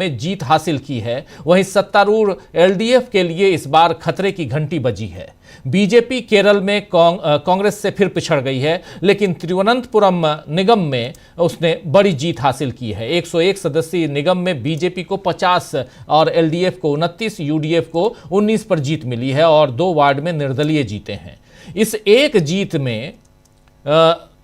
में जीत हासिल की है, वहीं सत्तारूढ़ एलडीएफ के लिए इस बार खतरे की घंटी बजी है। बीजेपी केरल में कांग्रेस से फिर पिछड़ गई है, लेकिन तिरुवनंतपुरम निगम में उसने बड़ी जीत हासिल की है। 101 सदस्यीय निगम में बीजेपी को 50 और एलडीएफ को 29, यूडीएफ को 19 पर जीत मिली है और 2 वार्ड में निर्दलीय जीते हैं। इस एक जीत में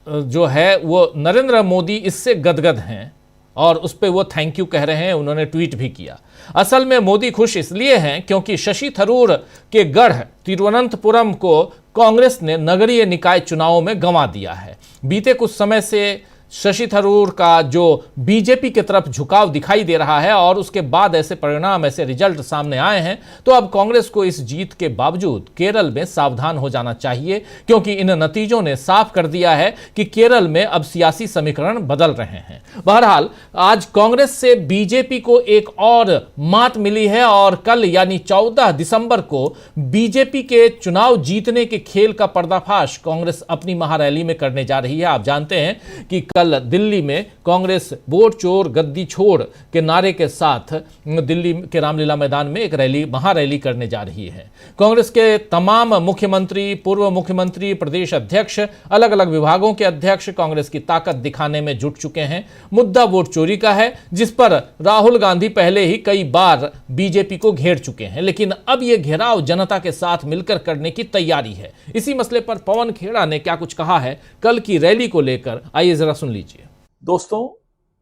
जो है वो नरेंद्र मोदी इससे गदगद हैं और उस पर वो थैंक यू कह रहे हैं, उन्होंने ट्वीट भी किया। असल में मोदी खुश इसलिए हैं क्योंकि शशि थरूर के गढ़ तिरुवनंतपुरम को कांग्रेस ने नगरीय निकाय चुनावों में गंवा दिया है। बीते कुछ समय से शशि थरूर का जो बीजेपी की तरफ झुकाव दिखाई दे रहा है और उसके बाद ऐसे परिणाम, ऐसे रिजल्ट सामने आए हैं, तो अब कांग्रेस को इस जीत के बावजूद केरल में सावधान हो जाना चाहिए, क्योंकि इन नतीजों ने साफ कर दिया है कि केरल में अब सियासी समीकरण बदल रहे हैं। बहरहाल आज कांग्रेस से बीजेपी को एक और मात मिली है और कल यानी 14 दिसंबर को बीजेपी के चुनाव जीतने के खेल का पर्दाफाश कांग्रेस अपनी महारैली में करने जा रही है। आप जानते हैं कि कल दिल्ली में कांग्रेस वोट चोर गद्दी छोड़ के नारे के साथ दिल्ली के रामलीला मैदान में एक महारैली करने जा रही है। कांग्रेस के तमाम मुख्यमंत्री, पूर्व मुख्यमंत्री, प्रदेश अध्यक्ष, अलग अलग विभागों के अध्यक्ष कांग्रेस की ताकत दिखाने में जुट चुके हैं। मुद्दा वोट चोरी का है, जिस पर राहुल गांधी पहले ही कई बार बीजेपी को घेर चुके हैं, लेकिन अब यह घेराव जनता के साथ मिलकर करने की तैयारी है। इसी मसले पर पवन खेड़ा ने क्या कुछ कहा है कल की रैली को लेकर, आइए जरा सुन लीजिए। दोस्तों,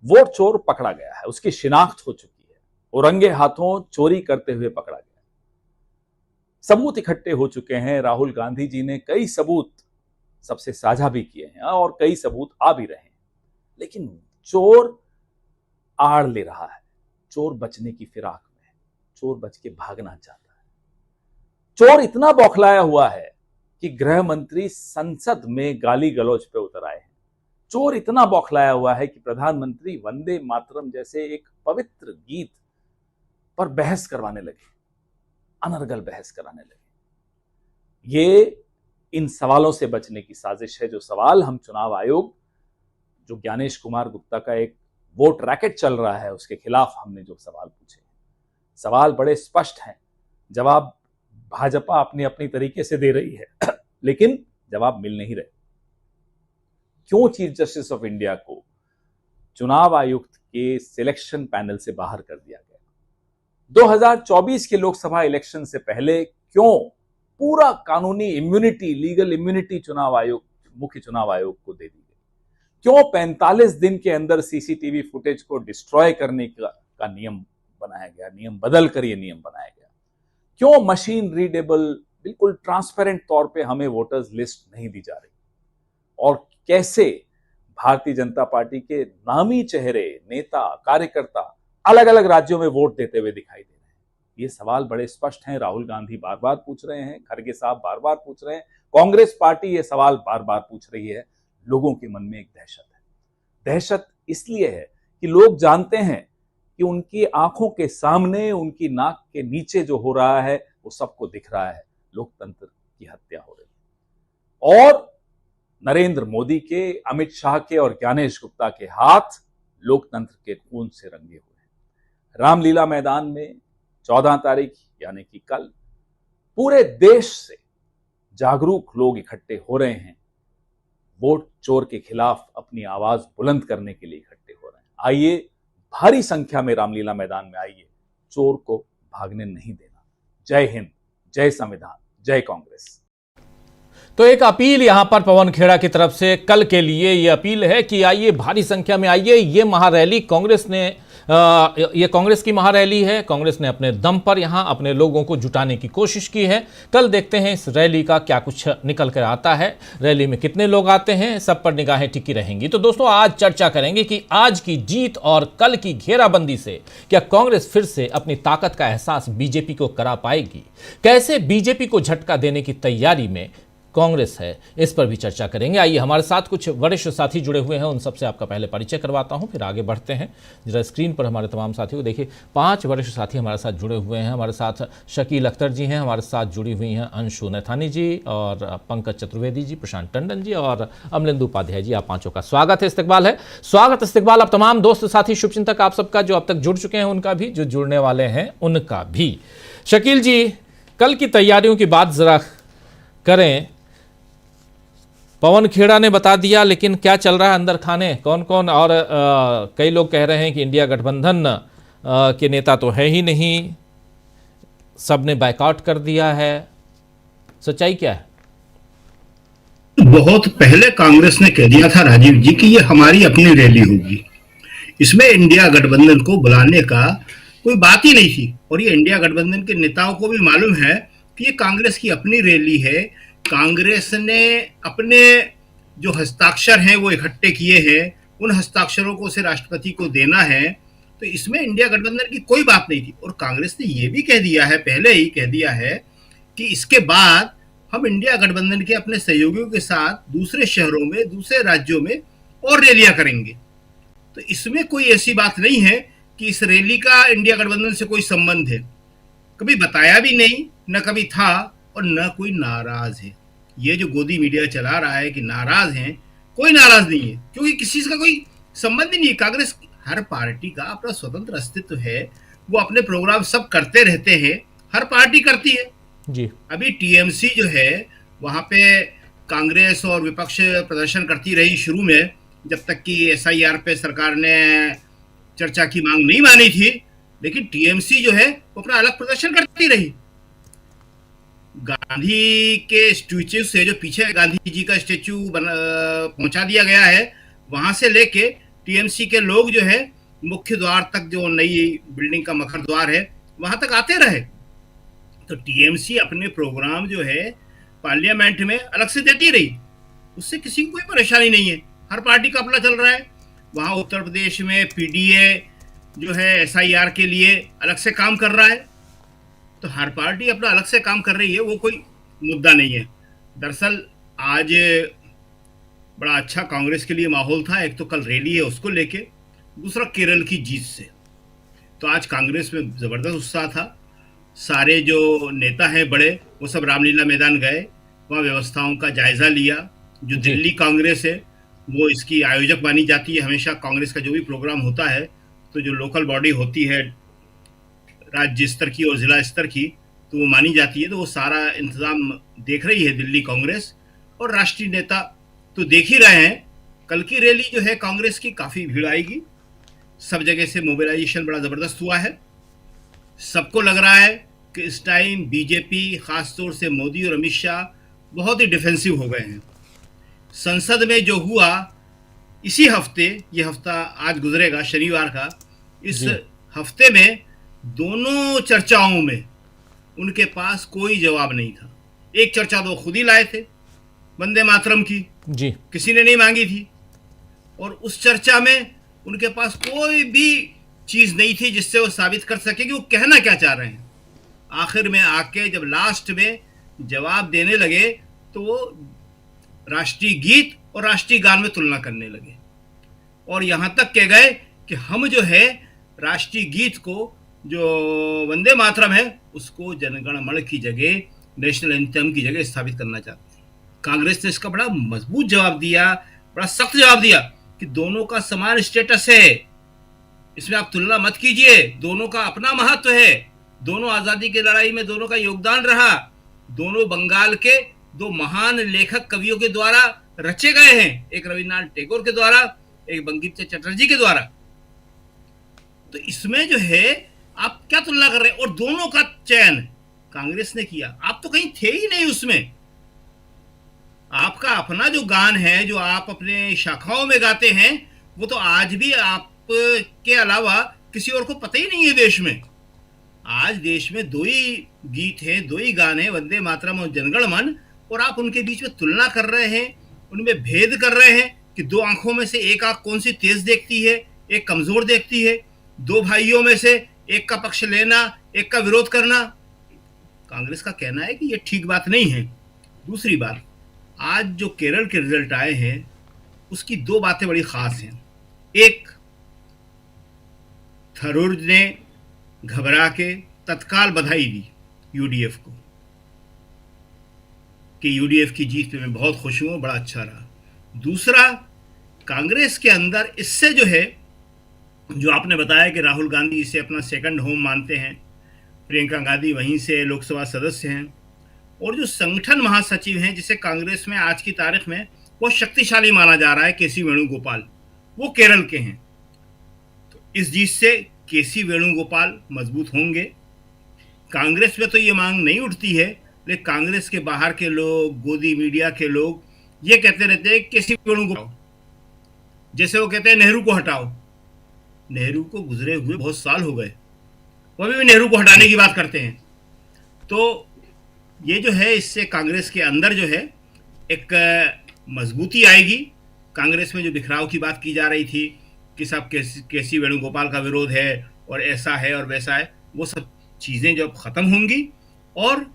वोट चोर पकड़ा गया है, उसकी शिनाख्त हो चुकी है और रंगे हाथों चोरी करते हुए पकड़ा गया। सबूत इकट्ठे हो चुके हैं। राहुल गांधी जी ने कई सबूत सबसे साझा भी किए हैं और कई सबूत आ भी रहे हैं, लेकिन चोर आड़ ले रहा है। चोर बचने की फिराक में है, चोर बच के भागना चाहता है। चोर इतना बौखलाया हुआ है कि गृह मंत्री संसद में गाली गलौज पे उतर आए हैं। चोर इतना बौखलाया हुआ है कि प्रधानमंत्री वंदे मातरम जैसे एक पवित्र गीत पर बहस करवाने लगे, अनर्गल बहस कराने लगे। ये इन सवालों से बचने की साजिश है। जो सवाल हम चुनाव आयोग, जो ज्ञानेश कुमार गुप्ता का एक वोट रैकेट चल रहा है, उसके खिलाफ हमने जो सवाल पूछे, सवाल बड़े स्पष्ट हैं। जवाब भाजपा अपनी अपनी तरीके से दे रही है, लेकिन जवाब मिल नहीं रहे। क्यों चीफ जस्टिस ऑफ इंडिया को चुनाव आयुक्त के सिलेक्शन पैनल से बाहर कर दिया गया? 2024 के लोकसभा इलेक्शन से पहले क्यों पूरा कानूनी इम्यूनिटी, लीगल इम्यूनिटी चुनाव आयोग, मुख्य चुनाव आयोग को दे दी गई? क्यों 45 दिन के अंदर सीसीटीवी फुटेज को डिस्ट्रॉय करने का नियम बनाया गया, नियम बदल कर यह नियम बनाया गया? क्यों मशीन रीडेबल, बिल्कुल ट्रांसपेरेंट तौर पे हमें वोटर्स लिस्ट नहीं दी जा रही? और कैसे भारतीय जनता पार्टी के नामी चेहरे, नेता, कार्यकर्ता अलग अलग राज्यों में वोट देते हुए दिखाई दे रहे हैं? ये सवाल बड़े स्पष्ट हैं। राहुल गांधी बार बार पूछ रहे हैं, खड़गे साहब बार बार पूछ रहे हैं, कांग्रेस पार्टी ये सवाल बार बार पूछ रही है। लोगों के मन में एक दहशत है। दहशत इसलिए है कि लोग जानते हैं कि उनकी आंखों के सामने, उनकी नाक के नीचे जो हो रहा है वो सबको दिख रहा है। लोकतंत्र की हत्या हो रही है और नरेंद्र मोदी के, अमित शाह के और ज्ञानेश गुप्ता के हाथ लोकतंत्र के खून से रंगे हुए हैं। रामलीला मैदान में 14 तारीख यानी कि कल पूरे देश से जागरूक लोग इकट्ठे हो रहे हैं। वोट चोर के खिलाफ अपनी आवाज बुलंद करने के लिए इकट्ठे हो रहे हैं। आइए, भारी संख्या में रामलीला मैदान में आइए, चोर को भागने नहीं देना। जय हिंद, जय संविधान, जय कांग्रेस। तो एक अपील यहां पर पवन खेड़ा की तरफ से कल के लिए ये अपील है कि आइए, भारी संख्या में आइए। ये महारैली कांग्रेस ने, ये कांग्रेस की महारैली है। कांग्रेस ने अपने दम पर यहां अपने लोगों को जुटाने की कोशिश की है। कल देखते हैं इस रैली का क्या कुछ निकल कर आता है, रैली में कितने लोग आते हैं, सब पर निगाहें टिकी रहेंगी। तो दोस्तों, आज चर्चा करेंगे कि आज की जीत और कल की घेराबंदी से क्या कांग्रेस फिर से अपनी ताकत का एहसास बीजेपी को करा पाएगी? कैसे बीजेपी को झटका देने की तैयारी में कांग्रेस है, इस पर भी चर्चा करेंगे। आइए, हमारे साथ कुछ वरिष्ठ साथी जुड़े हुए हैं, उन सबसे आपका पहले परिचय करवाता हूं, फिर आगे बढ़ते हैं। जरा स्क्रीन पर हमारे तमाम साथियों को देखिए, 5 वरिष्ठ साथी हमारे साथ जुड़े हुए हैं। हमारे साथ शकील अख्तर जी हैं, हमारे साथ जुड़ी हुई हैं अंशु नैथानी जी और पंकज चतुर्वेदी जी, प्रशांत टंडन जी और अमलेंदु उपाध्याय जी। आप पांचों का स्वागत है, इस्तकबाल है। स्वागत इस्तकबाल आप तमाम दोस्त साथी शुभचिंतक आप सबका, जो अब तक जुड़ चुके हैं उनका भी, जो जुड़ने वाले हैं उनका भी। शकील जी, कल की तैयारियों की बात जरा करें। पवन खेड़ा ने बता दिया, लेकिन क्या चल रहा है अंदर खाने, कौन कौन? और कई लोग कह रहे हैं कि इंडिया गठबंधन के नेता तो है ही नहीं, सबने बायकॉट कर दिया है। सच्चाई क्या है? बहुत पहले कांग्रेस ने कह दिया था राजीव जी कि ये हमारी अपनी रैली होगी, इसमें इंडिया गठबंधन को बुलाने का कोई बात ही नहीं थी। और ये इंडिया गठबंधन के नेताओं को भी मालूम है कि ये कांग्रेस की अपनी रैली है। कांग्रेस ने अपने जो हस्ताक्षर हैं वो इकट्ठे किए हैं, उन हस्ताक्षरों को से राष्ट्रपति को देना है, तो इसमें इंडिया गठबंधन की कोई बात नहीं थी। और कांग्रेस ने ये भी कह दिया है, पहले ही कह दिया है कि इसके बाद हम इंडिया गठबंधन के अपने सहयोगियों के साथ दूसरे शहरों में, दूसरे राज्यों में और रैलियां करेंगे। तो इसमें कोई ऐसी बात नहीं है कि इस रैली का इंडिया गठबंधन से कोई संबंध है। कभी बताया भी नहीं, न कभी था, और न कोई नाराज है। ये जो गोदी मीडिया चला रहा है कि नाराज हैं, कोई नाराज नहीं है, क्योंकि किसी का कोई संबंध ही नहीं है। कांग्रेस, हर पार्टी का अपना स्वतंत्र अस्तित्व है, वो अपने प्रोग्राम सब करते रहते हैं, हर पार्टी करती है जी। अभी टीएमसी जो है वहां पे कांग्रेस और विपक्ष प्रदर्शन करती रही शुरू में, जब तक कि एसआईआर पे सरकार ने चर्चा की मांग नहीं मानी थी। लेकिन टीएमसी जो है वो अपना अलग प्रदर्शन करती रही। गांधी के स्टैच्यू से, जो पीछे गांधी जी का स्टैच्यू पहुंचा दिया गया है, वहां से लेके टीएमसी के लोग जो है मुख्य द्वार तक, जो नई बिल्डिंग का मखर द्वार है, वहां तक आते रहे। तो टीएमसी अपने प्रोग्राम जो है पार्लियामेंट में अलग से देती रही, उससे किसी को कोई परेशानी नहीं है। हर पार्टी का अपना चल रहा है। वहां उत्तर प्रदेश में पीडीए जो है एसआईआर के लिए अलग से काम कर रहा है। तो हर पार्टी अपना अलग से काम कर रही है, वो कोई मुद्दा नहीं है। दरअसल आज बड़ा अच्छा कांग्रेस के लिए माहौल था। एक तो कल रैली है उसको लेके, दूसरा केरल की जीत से। तो आज कांग्रेस में जबरदस्त उत्साह था। सारे जो नेता हैं बड़े, वो सब रामलीला मैदान गए, वहाँ व्यवस्थाओं का जायजा लिया। जो दिल्ली कांग्रेस है वो इसकी आयोजक मानी जाती है। हमेशा कांग्रेस का जो भी प्रोग्राम होता है, तो जो लोकल बॉडी होती है राज्य स्तर की और जिला स्तर की, तो वो मानी जाती है। तो वो सारा इंतजाम देख रही है दिल्ली कांग्रेस, और राष्ट्रीय नेता तो देख ही रहे हैं। कल की रैली जो है कांग्रेस की, काफी भीड़ आएगी। सब जगह से मोबिलाइजेशन बड़ा जबरदस्त हुआ है। सबको लग रहा है कि इस टाइम बीजेपी, खासतौर से मोदी और अमित शाह बहुत ही डिफेंसिव हो गए हैं। संसद में जो हुआ इसी हफ्ते, ये हफ्ता आज गुजरेगा शनिवार का, इस हफ्ते में दोनों चर्चाओं में उनके पास कोई जवाब नहीं था। एक चर्चा तो खुद ही लाए थे, वंदे मातरम की जी, किसी ने नहीं मांगी थी। और उस चर्चा में उनके पास कोई भी चीज नहीं थी जिससे वो साबित कर सके कि वो कहना क्या चाह रहे हैं। आखिर में आके जब लास्ट में जवाब देने लगे, तो वो राष्ट्रीय गीत और राष्ट्रीय गान में तुलना करने लगे, और यहां तक कह गए कि हम जो है राष्ट्रीय गीत को, जो वंदे मातरम है, उसको जनगण मन की जगह, नेशनल एंथम की जगह स्थापित करना चाहते हैं। कांग्रेस ने इसका बड़ा मजबूत जवाब दिया, बड़ा सख्त जवाब दिया कि दोनों का समान स्टेटस है, इसमें आप तुलना मत कीजिए। दोनों का अपना महत्व है। दोनों आजादी की लड़ाई में दोनों का योगदान रहा। दोनों बंगाल के दो महान लेखक कवियों के द्वारा रचे गए हैं, एक रविन्द्रनाथ टैगोर के द्वारा, एक बंकिम चंद्र चटर्जी के द्वारा। तो इसमें जो है आप क्या तुलना कर रहे हैं? और दोनों का चयन कांग्रेस ने किया। आप तो कहीं थे ही नहीं उसमें। आपका अपना जो गान है, जो आप अपने शाखाओं में गाते हैं, वो तो आज भी आप के अलावा किसी और को पता ही नहीं है देश में। आज देश में दो ही गीत हैं, दो ही गान हैं, वंदे मातरम और जनगण मन, और आप उनके बीच में तुलना कर रहे हैं, उनमें भेद कर रहे हैं कि दो आंखों में से एक आंख कौन सी तेज देखती है, एक कमजोर देखती है। दो भाइयों में से एक का पक्ष लेना, एक का विरोध करना। कांग्रेस का कहना है कि यह ठीक बात नहीं है। दूसरी बात, आज जो केरल के रिजल्ट आए हैं उसकी दो बातें बड़ी खास हैं। एक, थरूर ने घबरा के तत्काल बधाई दी यूडीएफ को कि यूडीएफ की जीत पे मैं बहुत खुश हूं, बड़ा अच्छा रहा। दूसरा, कांग्रेस के अंदर इससे जो है, जो आपने बताया कि राहुल गांधी इसे अपना सेकंड होम मानते हैं, प्रियंका गांधी वहीं से लोकसभा सदस्य हैं, और जो संगठन महासचिव हैं जिसे कांग्रेस में आज की तारीख में वो शक्तिशाली माना जा रहा है, केसी वेणुगोपाल, वो केरल के हैं। तो इस जीत से केसी वेणुगोपाल मजबूत होंगे। कांग्रेस में तो ये मांग नहीं उठती है, लेकिन कांग्रेस के बाहर के लोग, गोदी मीडिया के लोग ये कहते रहते हैं केसी वेणुगोपाल, जैसे वो कहते हैं नेहरू को हटाओ। नेहरू को गुजरे हुए बहुत साल हो गए, वो अभी भी नेहरू को हटाने की बात करते हैं। तो ये जो है, इससे कांग्रेस के अंदर जो है एक मजबूती आएगी। कांग्रेस में जो बिखराव की बात की जा रही थी कि सब केसी वेणुगोपाल का विरोध है और ऐसा है और वैसा है, वो सब चीज़ें जब ख़त्म होंगी और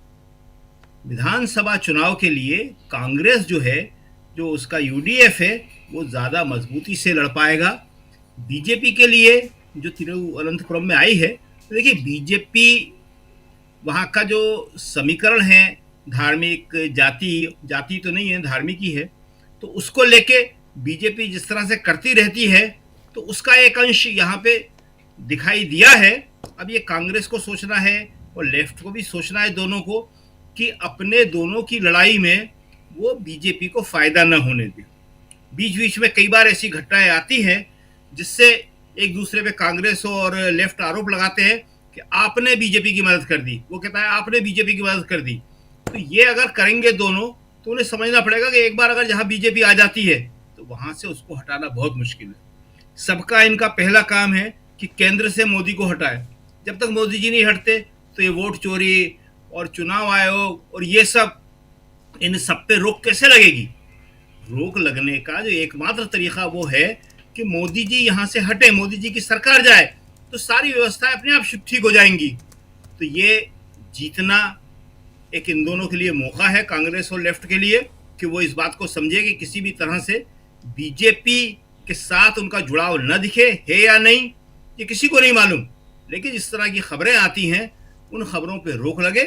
विधानसभा चुनाव के लिए कांग्रेस जो है, जो उसका यूडीएफ है, वो ज़्यादा मजबूती से लड़ पाएगा। बीजेपी के लिए जो तिरुवनंतपुरम में आई है, तो देखिए बीजेपी वहाँ का जो समीकरण है, धार्मिक जाति तो नहीं है, धार्मिक ही है, तो उसको लेके बीजेपी जिस तरह से करती रहती है, तो उसका एक अंश यहाँ पे दिखाई दिया है। अब ये कांग्रेस को सोचना है और लेफ्ट को भी सोचना है, दोनों को, कि अपने दोनों की लड़ाई में वो बीजेपी को फायदा न होने दे। बीच बीच में कई बार ऐसी घटनाएं आती हैं जिससे एक दूसरे पे कांग्रेस और लेफ्ट आरोप लगाते हैं कि आपने बीजेपी की मदद कर दी, वो कहता है आपने बीजेपी की मदद कर दी। तो ये अगर करेंगे दोनों, तो उन्हें समझना पड़ेगा कि एक बार अगर जहां बीजेपी आ जाती है तो वहां से उसको हटाना बहुत मुश्किल है। सबका इनका पहला काम है कि केंद्र से मोदी को हटाए। जब तक मोदी जी नहीं हटते तो ये वोट चोरी और चुनाव आयोग और ये सब, इन सब पे रोक कैसे लगेगी? रोक लगने का जो एकमात्र तरीका वो है कि मोदी जी यहाँ से हटे, मोदी जी की सरकार जाए, तो सारी व्यवस्थाएं अपने आप ठीक हो जाएंगी। तो ये जीतना एक इन दोनों के लिए मौका है, कांग्रेस और लेफ्ट के लिए, कि वो इस बात को समझे कि किसी भी तरह से बीजेपी के साथ उनका जुड़ाव न दिखे है या नहीं, ये किसी को नहीं मालूम, लेकिन इस तरह की खबरें आती हैं, उन खबरों पे रोक लगे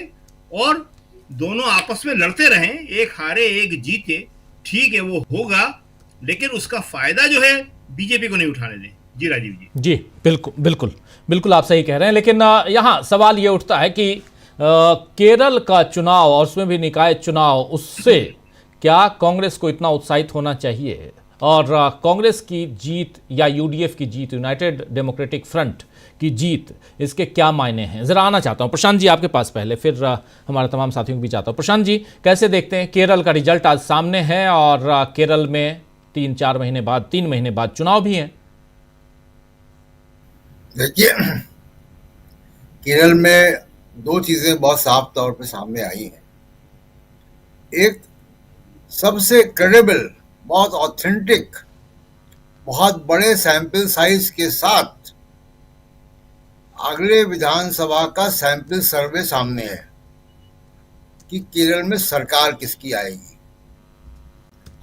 और दोनों आपस में लड़ते रहें, एक हारे एक जीते, ठीक है वो होगा, लेकिन उसका फायदा जो है बीजेपी को नहीं उठाने दें। जी राजीव जी। जी बिल्कुल बिल्कुल बिल्कुल, आप सही कह रहे हैं। लेकिन यहाँ सवाल ये उठता है कि केरल का चुनाव और उसमें भी निकाय चुनाव, उससे क्या कांग्रेस को इतना उत्साहित होना चाहिए? और कांग्रेस की जीत या यूडीएफ की जीत, यूनाइटेड डेमोक्रेटिक फ्रंट की जीत, इसके क्या मायने हैं? ज़रा आना चाहता हूँ प्रशांत जी आपके पास पहले, फिर हमारे तमाम साथियों को भी चाहता हूँ। प्रशांत जी, कैसे देखते हैं? केरल का रिजल्ट आज सामने है और केरल में 3 महीने बाद चुनाव भी हैं। देखिए, केरल में दो चीजें बहुत साफ तौर पे सामने आई हैं। एक, सबसे क्रेडिबल, बहुत ऑथेंटिक, बहुत बड़े सैंपल साइज के साथ अगले विधानसभा का सैंपल सर्वे सामने है कि केरल में सरकार किसकी आएगी।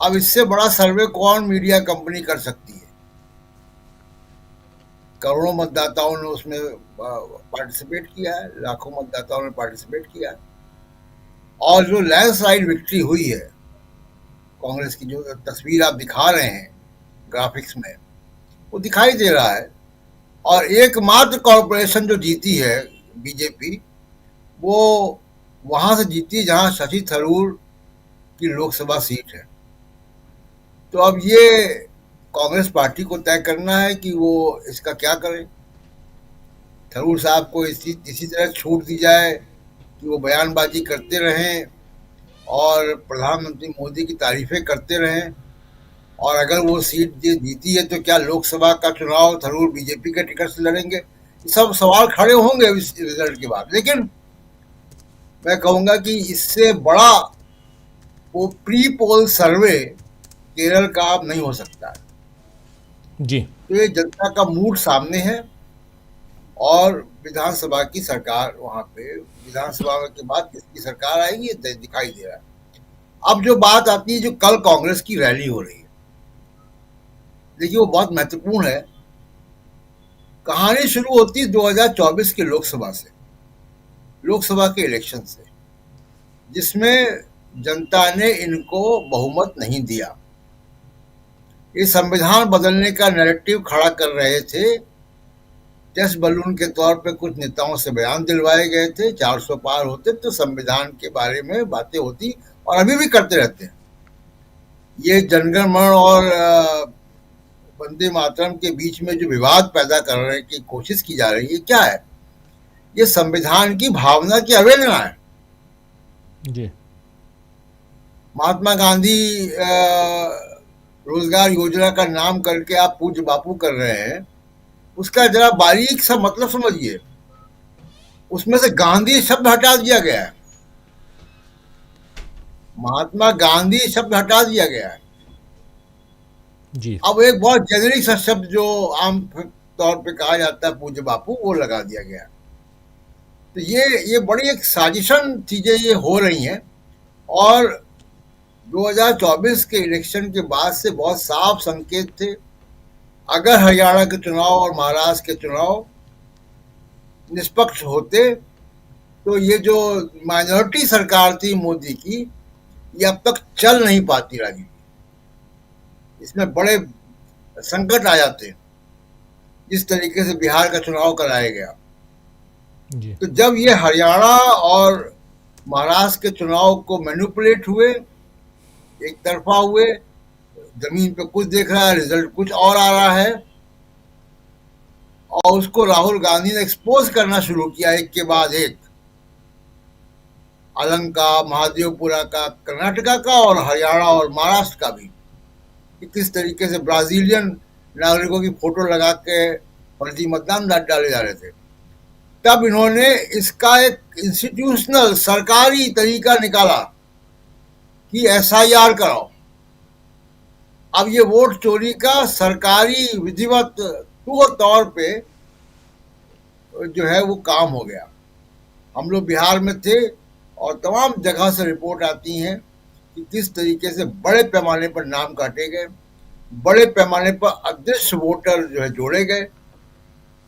अब इससे बड़ा सर्वे कौन मीडिया कंपनी कर सकती है? करोड़ों मतदाताओं ने उसमें पार्टिसिपेट किया है, लाखों मतदाताओं ने पार्टिसिपेट किया है, और जो लैंडस्लाइड विक्ट्री हुई है कांग्रेस की, जो तस्वीर आप दिखा रहे हैं ग्राफिक्स में, वो दिखाई दे रहा है। और एकमात्र कॉर्पोरेशन जो जीती है बीजेपी, वो वहां से जीती जहां शशि थरूर की लोकसभा सीट है। तो अब ये कांग्रेस पार्टी को तय करना है कि वो इसका क्या करे। थरूर साहब को इसी तरह छूट दी जाए कि वो बयानबाजी करते रहें और प्रधानमंत्री मोदी की तारीफें करते रहें, और अगर वो सीट जीती है तो क्या लोकसभा का चुनाव थरूर बीजेपी के टिकट से लड़ेंगे? सब सवाल खड़े होंगे इस रिजल्ट के बाद। लेकिन मैं कहूँगा कि इससे बड़ा वो प्री पोल सर्वे केरल का अब नहीं हो सकता है। जी, तो ये जनता का मूड सामने है, और विधानसभा की सरकार, वहां पे विधानसभा के बाद किसकी सरकार आएगी ये दिखाई दे रहा है। अब जो बात आती है, जो कल कांग्रेस की रैली हो रही है, देखिए वो बहुत महत्वपूर्ण है। कहानी शुरू होती है 2024 के लोकसभा से, लोकसभा के इलेक्शन से, जिसमें जनता ने इनको बहुमत नहीं दिया। ये संविधान बदलने का नैरेटिव खड़ा कर रहे थे। टेस्ट बलून के तौर पे कुछ नेताओं से बयान दिलवाए गए थे, 400 पार होते तो संविधान के बारे में बातें होती, और अभी भी करते रहते हैं। ये जनगण मन और वंदे मातरम के बीच में जो विवाद पैदा करने की कोशिश की जा रही है, क्या है? ये संविधान की भावना की अवहेलना है। जी। महात्मा गांधी रोजगार योजना का नाम करके आप पूज्य बापू कर रहे हैं, उसका जरा बारीक सा मतलब समझिए। उसमें से गांधी शब्द हटा दिया गया है, महात्मा गांधी शब्द हटा दिया गया है। जी। अब एक बहुत जेनरिक सा शब्द जो आम तौर पे कहा जाता है पूज्य बापू, वो लगा दिया गया। तो ये बड़ी एक साजिशन चीजें ये हो रही हैं, और 2024 के इलेक्शन के बाद से बहुत साफ संकेत थे। अगर हरियाणा के चुनाव और महाराष्ट्र के चुनाव निष्पक्ष होते तो ये जो माइनॉरिटी सरकार थी मोदी की, ये अब तक चल नहीं पाती राजीव। इसमें बड़े संकट आ जाते जिस तरीके से बिहार का चुनाव कराया गया। जी। तो जब ये हरियाणा और महाराष्ट्र के चुनाव को मैनिपुलेट हुए, एक तरफा हुए, जमीन पे कुछ देख रहा है, रिजल्ट कुछ और आ रहा है, और उसको राहुल गांधी ने एक्सपोज करना शुरू किया एक के बाद एक। अलंका, महादेवपुरा का, कर्नाटका का, और हरियाणा और महाराष्ट्र का भी, कि किस तरीके से ब्राजीलियन नागरिकों की फोटो लगा के फर्जी मतदान डाले जा रहे थे। तब इन्होंने इसका एक इंस्टीट्यूशनल सरकारी तरीका निकाला कि एसआईआर कराओ। अब ये वोट चोरी का सरकारी विधिवत तौर पे जो है वो काम हो गया। हम लोग बिहार में थे और तमाम जगह से रिपोर्ट आती हैं कि किस तरीके से बड़े पैमाने पर नाम काटे गए, बड़े पैमाने पर अदृश्य वोटर जो है जोड़े गए,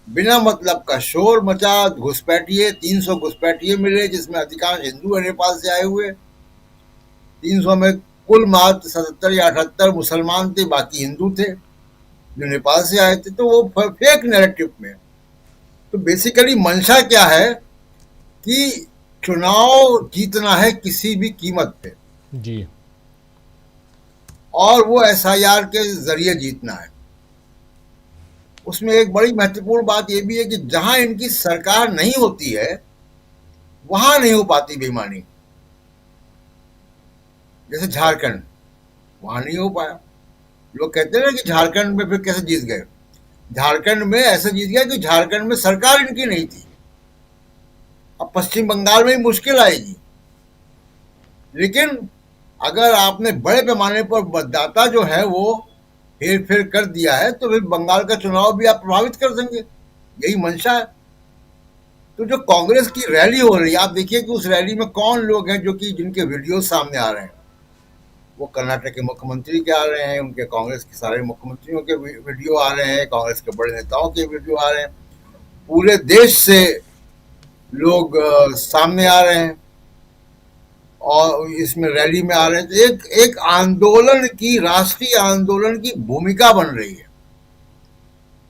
बिना मतलब का शोर मचा, घुसपैठिए, 300 घुसपैठिए मिले, जिसमें अधिकांश हिंदू है नेपाल से आए हुए। 300 में कुल मात्र 77 या 78 मुसलमान थे, बाकी हिंदू थे जो नेपाल से आए थे। तो वो फेक नैरेटिव में, तो बेसिकली मंशा क्या है कि चुनाव जीतना है किसी भी कीमत पे, जी। और वो एसआईआर के जरिए जीतना है। उसमें एक बड़ी महत्वपूर्ण बात यह भी है कि जहां इनकी सरकार नहीं होती है वहां नहीं हो पाती बेईमानी। जैसे झारखंड, वहां नहीं हो पाया। लोग कहते हैं ना कि झारखंड में फिर कैसे जीत गए। झारखंड में ऐसे जीत गया कि झारखंड में सरकार इनकी नहीं थी। अब पश्चिम बंगाल में ही मुश्किल आएगी, लेकिन अगर आपने बड़े पैमाने पर मतदाता जो है वो हेर फेर कर दिया है, तो फिर बंगाल का चुनाव भी आप प्रभावित कर देंगे। यही मंशा है। तो जो कांग्रेस की रैली हो रही है, आप देखिए कि उस रैली में कौन लोग हैं जो कि जिनके वीडियो सामने आ रहे हैं। वो कर्नाटक के मुख्यमंत्री के आ रहे हैं, उनके कांग्रेस के सारे मुख्यमंत्रियों के वीडियो आ रहे हैं, कांग्रेस के बड़े नेताओं के वीडियो आ रहे हैं, पूरे देश से लोग सामने आ रहे हैं और इसमें रैली में आ रहे हैं। तो एक आंदोलन की, राष्ट्रीय आंदोलन की भूमिका बन रही है।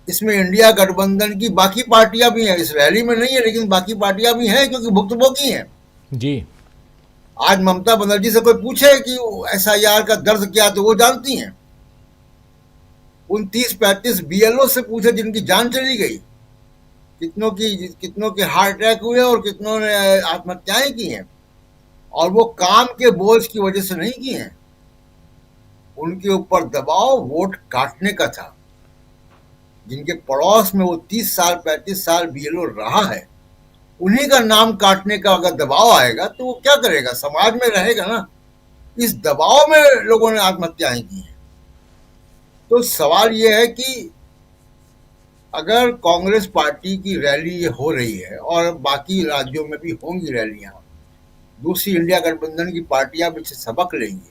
इसमें इंडिया गठबंधन की बाकी पार्टियां भी हैं, इस रैली में नहीं है लेकिन बाकी पार्टियां भी हैं, क्योंकि भुक्तभोगी हैं। जी। आज ममता बनर्जी से कोई पूछे कि एसआईआर का दर्द क्या, तो वो जानती हैं। उन 30-35 बीएलओ से पूछे जिनकी जान चली गई, कितनों के हार्ट अटैक हुए और कितनों ने आत्महत्याएं की हैं, और वो काम के बोझ की वजह से नहीं की हैं। उनके ऊपर दबाव वोट काटने का था। जिनके पड़ोस में वो 30 साल 35 साल बीएलओ रहा है, उन्हीं का नाम काटने का अगर दबाव आएगा तो वो क्या करेगा, समाज में रहेगा ना। इस दबाव में लोगों ने आत्महत्याएं की हैं। तो सवाल ये है कि अगर कांग्रेस पार्टी की रैली हो रही है, और बाकी राज्यों में भी होंगी रैलियां, दूसरी इंडिया गठबंधन की पार्टियां भी सबक लेंगी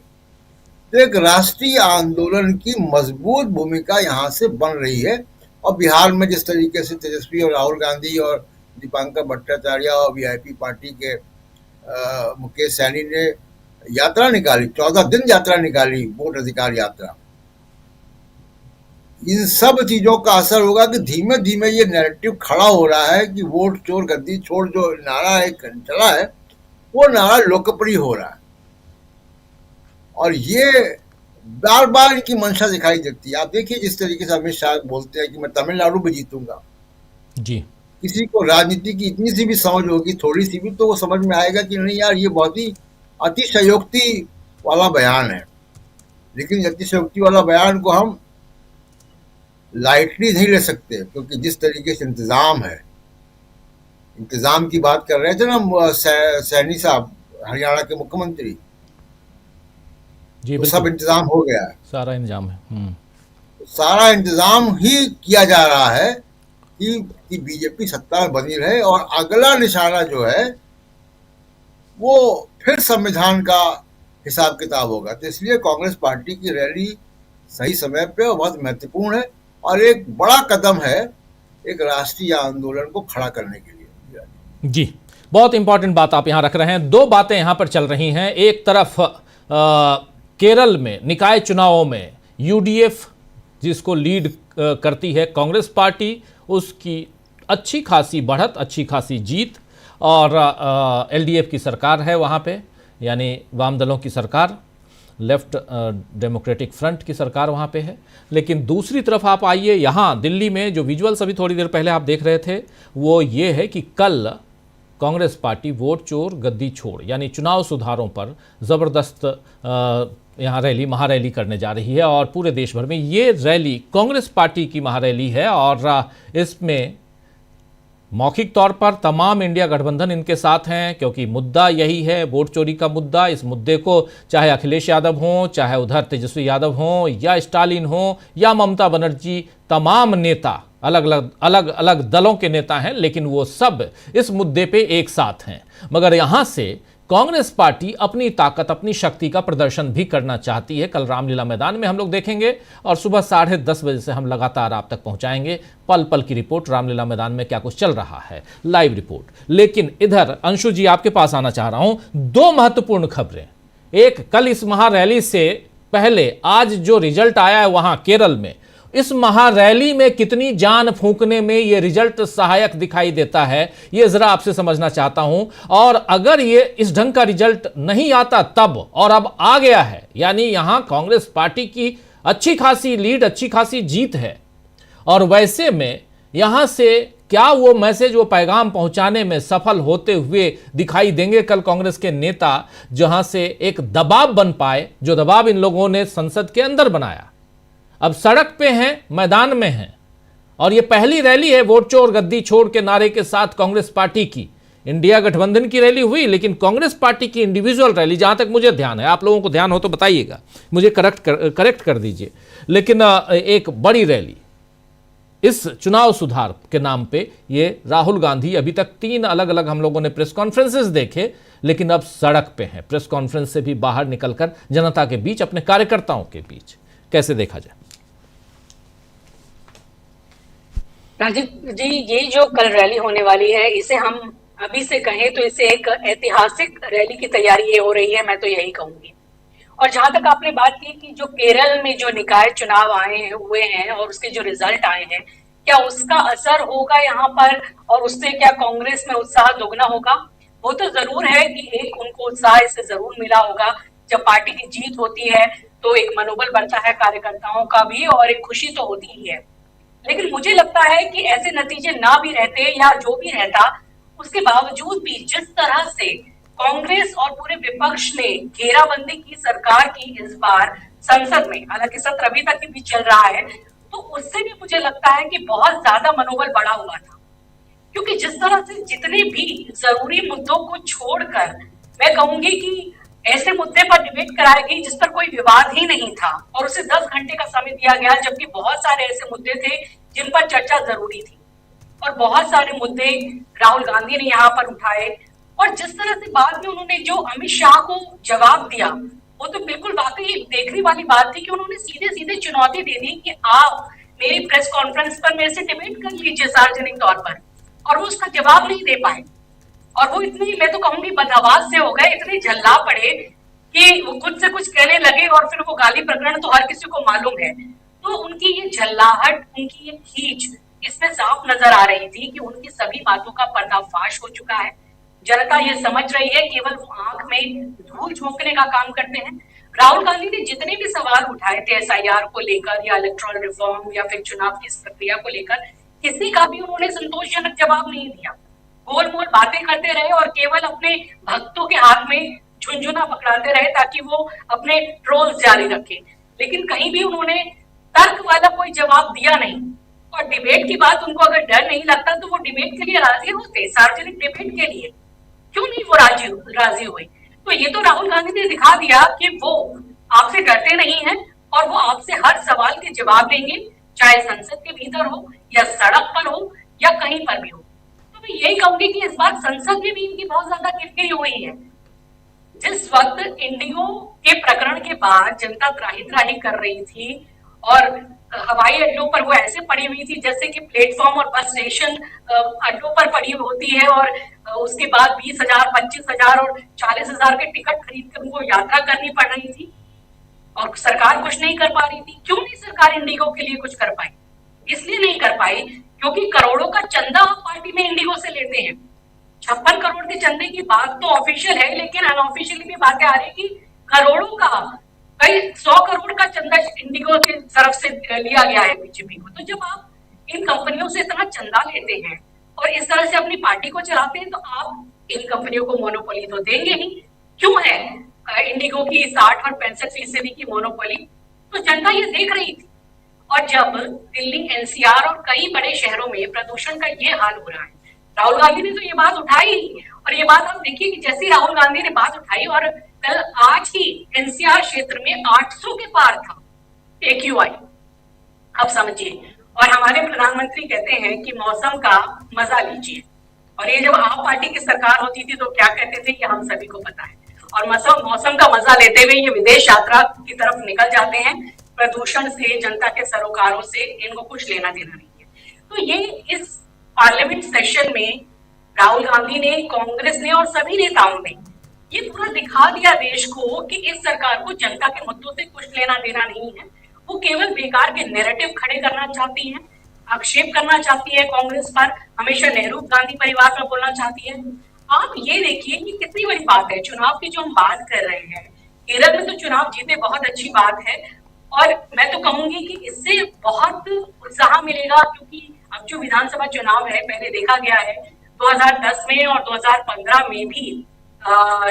तो एक राष्ट्रीय आंदोलन की मजबूत भूमिका यहाँ से बन रही है। और बिहार में जिस तरीके से तेजस्वी और राहुल गांधी और दीपांकर भट्टाचार्य और वीआईपी पार्टी के मुकेश सैनी ने यात्रा निकाली, 14 दिन यात्रा निकाली, वोट अधिकार यात्रा, इन सब चीजों का असर होगा कि धीमे धीमे ये नैरेटिव खड़ा हो रहा है कि वोट चोर गद्दी छोड़ जो नारा एक चला है वो नारा लोकप्रिय हो रहा है। और ये बार बार इनकी मंशा दिखाई देती है। आप देखिए जिस तरीके से अमित शाह बोलते हैं कि मैं तमिलनाडु में जीतूंगा जी, किसी को राजनीति की इतनी सी भी समझ होगी, थोड़ी सी भी, तो वो समझ में आएगा कि नहीं यार ये बहुत ही अतिशयोक्ति वाला बयान है। लेकिन अतिशयोक्ति वाला बयान को हम लाइटली नहीं ले सकते क्योंकि जिस तरीके से इंतजाम है, इंतजाम की बात कर रहे थे ना सैनी साहब, हरियाणा के मुख्यमंत्री, जी तो सब इंतजाम हो गया है, सारा इंतजाम है। सारा इंतजाम ही किया जा रहा है कि बीजेपी सत्ता में बनी रहे। और अगला निशाना जो है वो फिर संविधान का हिसाब किताब होगा। तो इसलिए कांग्रेस पार्टी की रैली सही समय पे और बहुत महत्वपूर्ण है और एक बड़ा कदम है एक राष्ट्रीय आंदोलन को खड़ा करने के लिए। जी, बहुत इंपॉर्टेंट बात आप यहां रख रहे हैं। दो बातें यहां पर चल रही हैं। एक तरफ केरल में निकाय चुनावों में यूडीएफ जिसको लीड करती है कांग्रेस पार्टी, उसकी अच्छी खासी बढ़त, अच्छी खासी जीत, और एलडीएफ की सरकार है वहाँ पे, यानी वाम दलों की सरकार, लेफ्ट डेमोक्रेटिक फ्रंट की सरकार वहाँ पे है। लेकिन दूसरी तरफ आप आइए, यहाँ दिल्ली में जो विजुअल्स अभी थोड़ी देर पहले आप देख रहे थे वो ये है कि कल कांग्रेस पार्टी वोट चोर गद्दी छोड़ यानी चुनाव सुधारों पर ज़बरदस्त यहाँ रैली, महारैली करने जा रही है। और पूरे देश भर में ये रैली कांग्रेस पार्टी की महारैली है और इसमें मौखिक तौर पर तमाम इंडिया गठबंधन इनके साथ हैं क्योंकि मुद्दा यही है, वोट चोरी का मुद्दा। इस मुद्दे को चाहे अखिलेश यादव हों, चाहे उधर तेजस्वी यादव हों, या स्टालिन हों, या ममता बनर्जी, तमाम नेता अलग अलग दलों के नेता हैं, लेकिन वो सब इस मुद्दे पे एक साथ हैं। मगर यहाँ से कांग्रेस पार्टी अपनी ताकत, अपनी शक्ति का प्रदर्शन भी करना चाहती है। कल रामलीला मैदान में हम लोग देखेंगे और सुबह 10:30 बजे से हम लगातार आप तक पहुंचाएंगे पल पल की रिपोर्ट, रामलीला मैदान में क्या कुछ चल रहा है, लाइव रिपोर्ट। लेकिन इधर अंशु जी आपके पास आना चाह रहा हूं, दो महत्वपूर्ण खबरें। एक, कल इस महारैली से पहले आज जो रिजल्ट आया है वहां केरल में, इस महारैली में कितनी जान फूंकने में यह रिजल्ट सहायक दिखाई देता है, यह जरा आपसे समझना चाहता हूं। और अगर ये इस ढंग का रिजल्ट नहीं आता तब, और अब आ गया है, यानी यहां कांग्रेस पार्टी की अच्छी खासी लीड, अच्छी खासी जीत है। और वैसे में यहां से क्या वो मैसेज, वो पैगाम पहुंचाने में सफल होते हुए दिखाई देंगे कल कांग्रेस के नेता, जहां से एक दबाव बन पाए, जो दबाव इन लोगों ने संसद के अंदर बनाया। अब सड़क पे हैं, मैदान में हैं, और ये पहली रैली है वोट चोर गद्दी छोड़ के नारे के साथ कांग्रेस पार्टी की। इंडिया गठबंधन की रैली हुई, लेकिन कांग्रेस पार्टी की इंडिविजुअल रैली, जहां तक मुझे ध्यान है, आप लोगों को ध्यान हो तो बताइएगा, मुझे करेक्ट कर दीजिए, लेकिन एक बड़ी रैली इस चुनाव सुधार के नाम पे, ये राहुल गांधी, अभी तक 3 अलग अलग हम लोगों ने प्रेस कॉन्फ्रेंसेस देखे, लेकिन अब सड़क पे हैं, प्रेस कॉन्फ्रेंस से भी बाहर निकलकर जनता के बीच, अपने कार्यकर्ताओं के बीच। कैसे देखा जाए? राजीव जी, ये जो कल रैली होने वाली है, इसे हम अभी से कहें तो इसे एक ऐतिहासिक रैली की तैयारी हो रही है, मैं तो यही कहूंगी। और जहां तक आपने बात की कि जो केरल में जो निकाय चुनाव हुए हैं और उसके जो रिजल्ट आए हैं, क्या उसका असर होगा यहाँ पर, और उससे क्या कांग्रेस में उत्साह दोगुना होगा? वो तो जरूर है कि एक उनको उत्साह इससे जरूर मिला होगा। जब पार्टी की जीत होती है तो एक मनोबल बढ़ता है कार्यकर्ताओं का भी, और एक खुशी तो होती ही है। लेकिन मुझे लगता है कि ऐसे नतीजे ना भी रहते या जो भी रहता, उसके बावजूद भी जिस तरह से कांग्रेस और पूरे विपक्ष ने घेराबंदी की सरकार की इस बार संसद में, हालांकि सत्र अभी तक भी चल रहा है, तो उससे भी मुझे लगता है कि बहुत ज्यादा मनोबल बढ़ा हुआ था। क्योंकि जिस तरह से जितने भी जरूरी मुद्दों को छोड़कर, मैं कहूंगी कि ऐसे मुद्दे पर डिबेट कराई गई जिस पर कोई विवाद ही नहीं था, और उसे 10 घंटे का समय दिया गया, जबकि बहुत सारे ऐसे मुद्दे थे जिन पर चर्चा जरूरी थी। और बहुत सारे मुद्दे राहुल गांधी ने यहाँ पर उठाए, और जिस तरह से बाद में उन्होंने जो अमित शाह को जवाब दिया, वो तो बिल्कुल वाकई देखने वाली बात थी कि उन्होंने सीधे सीधे चुनौती दे दी कि आप मेरी प्रेस कॉन्फ्रेंस पर मेरे से डिबेट कर लीजिए सार्वजनिक तौर पर, और वो उसका जवाब नहीं दे पाए। और वो इतनी, मैं तो कहूंगी, बदहवास से हो गए, इतने झल्ला पड़े कि वो खुद से कुछ कहने लगे, और फिर वो गाली प्रकरण तो हर किसी को मालूम है। तो उनकी ये झल्लाहट, उनकी ये खींच, इसमें साफ नजर आ रही थी कि उनकी सभी बातों का पर्दाफाश हो चुका है। जनता ये समझ रही है, केवल वो आंख में धूल झोंकने का काम करते हैं। राहुल गांधी ने जितने भी सवाल उठाए थे एसआईआर को लेकर या इलेक्टोरल रिफॉर्म या फिर चुनाव की इस प्रक्रिया को लेकर, किसी का भी उन्होंने संतोषजनक जवाब नहीं दिया। गोल मोल बातें करते रहे और केवल अपने भक्तों के हाथ में झुनझुना पकड़ाते रहे ताकि वो अपने ट्रोल्स जारी रखें, लेकिन कहीं भी उन्होंने तर्क वाला कोई जवाब दिया नहीं। और डिबेट की बात, उनको अगर डर नहीं लगता तो वो डिबेट के लिए राजी होते, सार्वजनिक डिबेट के लिए क्यों नहीं वो राजी हुए। तो ये तो राहुल गांधी ने दिखा दिया कि वो आपसे डरते नहीं हैं और वो आपसे हर सवाल के जवाब देंगे, चाहे संसद के भीतर हो या सड़क पर हो या कहीं पर भी हो। तो मैं यही कहूंगी कि इस बार संसद में भी इनकी बहुत ज्यादा किरकिरी हुई है। जिस वक्त इंडिगो के प्रकरण के बाद जनता त्राही त्राही कर रही थी और हवाई अड्डों पर वो ऐसे पड़ी हुई थी जैसे कि प्लेटफॉर्म और बस स्टेशन अड्डों पर पड़ी होती है, और उसके बाद 20,000, 25,000 और 40,000 के टिकट खरीद कर उनको यात्रा करनी पड़ रही थी और सरकार कुछ नहीं कर पा रही थी। क्यों नहीं सरकार इंडिगो के लिए कुछ कर पाई? इसलिए नहीं कर पाई क्योंकि करोड़ों का चंदा आप पार्टी में इंडिगो से लेते हैं। 56 करोड़ के चंदे की बात तो ऑफिशियल है, लेकिन अनऑफिशियली भी बातें आ रही कि करोड़ों का, कई 100 करोड़ का चंदा इंडिगो की तरफ से लिया गया है बीजेपी को। तो जब आप इन कंपनियों से इतना चंदा लेते हैं और इस तरह से अपनी पार्टी को चलाते हैं, तो आप इन कंपनियों को मोनोपोली तो देंगे ही। क्यों है इंडिगो की 60 और 65% की मोनोपोली? तो जनता ये देख रही थी। और जब दिल्ली, एनसीआर और कई बड़े शहरों में प्रदूषण का ये हाल हो रहा है, राहुल गांधी ने तो ये बात उठाई, और ये बात आप देखिए कि जैसे राहुल गांधी ने बात उठाई और कल आज ही एनसीआर क्षेत्र में 800 के पार था AQI, अब समझिए। और हमारे प्रधानमंत्री कहते हैं कि मौसम का मजा लीजिए, और ये जब आप पार्टी की सरकार होती थी तो क्या कहते थे, ये हम सभी को पता है। और मौसम का मजा लेते हुए ये विदेश यात्रा की तरफ निकल जाते हैं। प्रदूषण से, जनता के सरोकारों से इनको कुछ लेना देना नहीं है। तो ये इस पार्लियामेंट सेशन में राहुल गांधी ने, कांग्रेस ने और सभी नेताओं ने ये पूरा दिखा दिया देश को कि इस सरकार को जनता के मुद्दों से कुछ लेना देना नहीं है। वो केवल बेकार के नैरेटिव खड़े करना चाहती है, आक्षेप करना चाहती है कांग्रेस पर, हमेशा नेहरू गांधी परिवार पर बोलना चाहती है। आप ये देखिए ये कितनी बड़ी बात है। चुनाव की जो हम बात कर रहे हैं, केरल में तो चुनाव जीते, बहुत अच्छी बात है, और मैं तो कहूंगी कि इससे बहुत उत्साह मिलेगा, क्योंकि अब जो विधानसभा चुनाव है, पहले देखा गया है 2010 में और 2015 में भी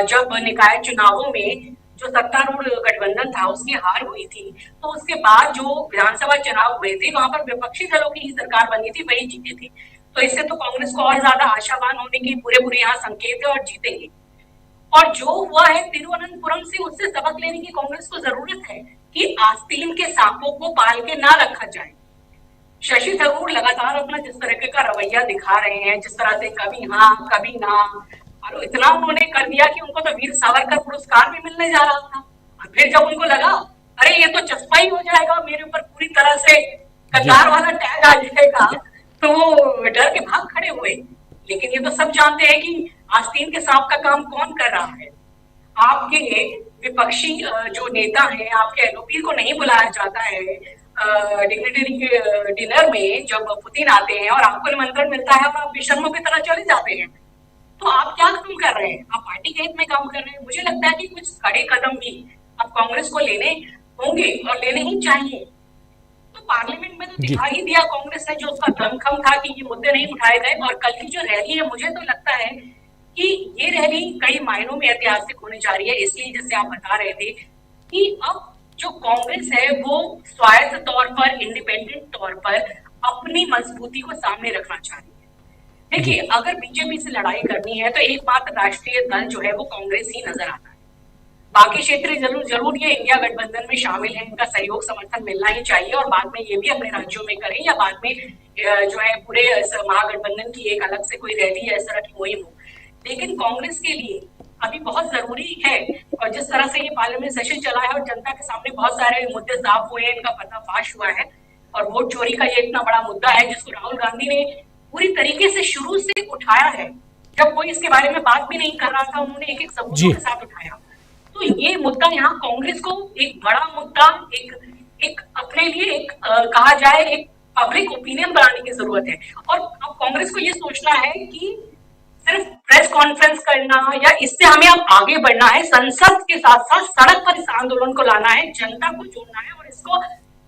जब निकाय चुनावों में जो सत्तारूढ़ गठबंधन था उसकी हार हुई थी, तो उसके बाद जो विधानसभा चुनाव हुए थे वहां पर विपक्षी दलों की ही सरकार बनी थी, वही जीते थे। तो इससे तो कांग्रेस को और ज्यादा आशावान होने की पूरे यहाँ संकेत है और जीतेंगे। और जो हुआ है तिरुवनंतपुरम से, उससे सबक लेने की कांग्रेस को जरूरत है कि आस्तीन के सांपों को पाल के ना रखा जाए। शशि थरूर लगातार अपना जिस तरह का रवैया दिखा रहे हैं, जिस तरह से कभी हाँ कभी ना, और इतना उन्होंने कर दिया कि उनको तो वीर सावरकर पुरस्कार भी मिलने जा रहा था। और फिर जब उनको लगा अरे ये तो चस्पा ही हो जाएगा, मेरे ऊपर पूरी तरह से कतार वाला टैग आ जाएगा, तो वो डर के भाग खड़े हुए। लेकिन ये तो सब जानते हैं कि आस्तीन के सांप का काम कौन कर रहा है। आपके विपक्षी जो नेता हैं, आपके एलओपी को नहीं बुलाया जाता है डिग्निटरी डिनर में जब पुतिन आते हैं, और आपको निमंत्रण मिलता है और आप बेशर्मों की तरह चले जाते हैं। तो आप क्या काम कर रहे हैं? आप पार्टी के हित में काम कर रहे हैं। मुझे लगता है कि कुछ कड़े कदम भी अब कांग्रेस को लेने होंगे और लेने ही चाहिए। तो पार्लियामेंट में तो दिखा ही दिया कांग्रेस ने जो उसका दमखम था कि ये मुद्दे नहीं उठाए गए। और कल की जो रैली है, मुझे तो लगता है कि ये रैली कई मायनों में ऐतिहासिक होने जा रही है, इसलिए जैसे आप बता रहे थे कि अब जो कांग्रेस है वो स्वायत्त तौर पर, इंडिपेंडेंट तौर पर अपनी मजबूती को सामने रखना चाह रही है। देखिए, अगर बीजेपी से लड़ाई करनी है तो एकमात्र राष्ट्रीय दल जो है वो कांग्रेस ही नजर आता है। बाकी क्षेत्र जरूर ये इंडिया गठबंधन में शामिल है, इनका सहयोग समर्थन मिलना ही चाहिए, और बाद में ये भी अपने राज्यों में करें या बाद में जो है पूरे महागठबंधन की एक अलग से कोई रैली या इस तरह की मुहिम हो। लेकिन कांग्रेस के लिए अभी बहुत जरूरी है, और जिस तरह से ये पार्लियामेंट सेशन चला है और जनता के सामने बहुत सारे मुद्दे साफ हुए हैं, इनका पर्दाफाश हुआ है, और वोट चोरी का ये इतना बड़ा मुद्दा है जिसको राहुल गांधी ने पूरी तरीके से शुरू से उठाया है। जब कोई इसके बारे में बात भी नहीं कर रहा था, उन्होंने एक एक सबूतों के साथ उठाया। तो ये मुद्दा यहाँ कांग्रेस को एक बड़ा मुद्दा, एक अपने लिए एक कहा जाए एक पब्लिक ओपिनियन बनाने की जरूरत है। और अब कांग्रेस को ये सोचना है कि सिर्फ प्रेस कॉन्फ्रेंस करना या इससे हमें अब आगे बढ़ना है, संसद के साथ साथ सड़क पर इस आंदोलन को लाना है, जनता को जोड़ना है और इसको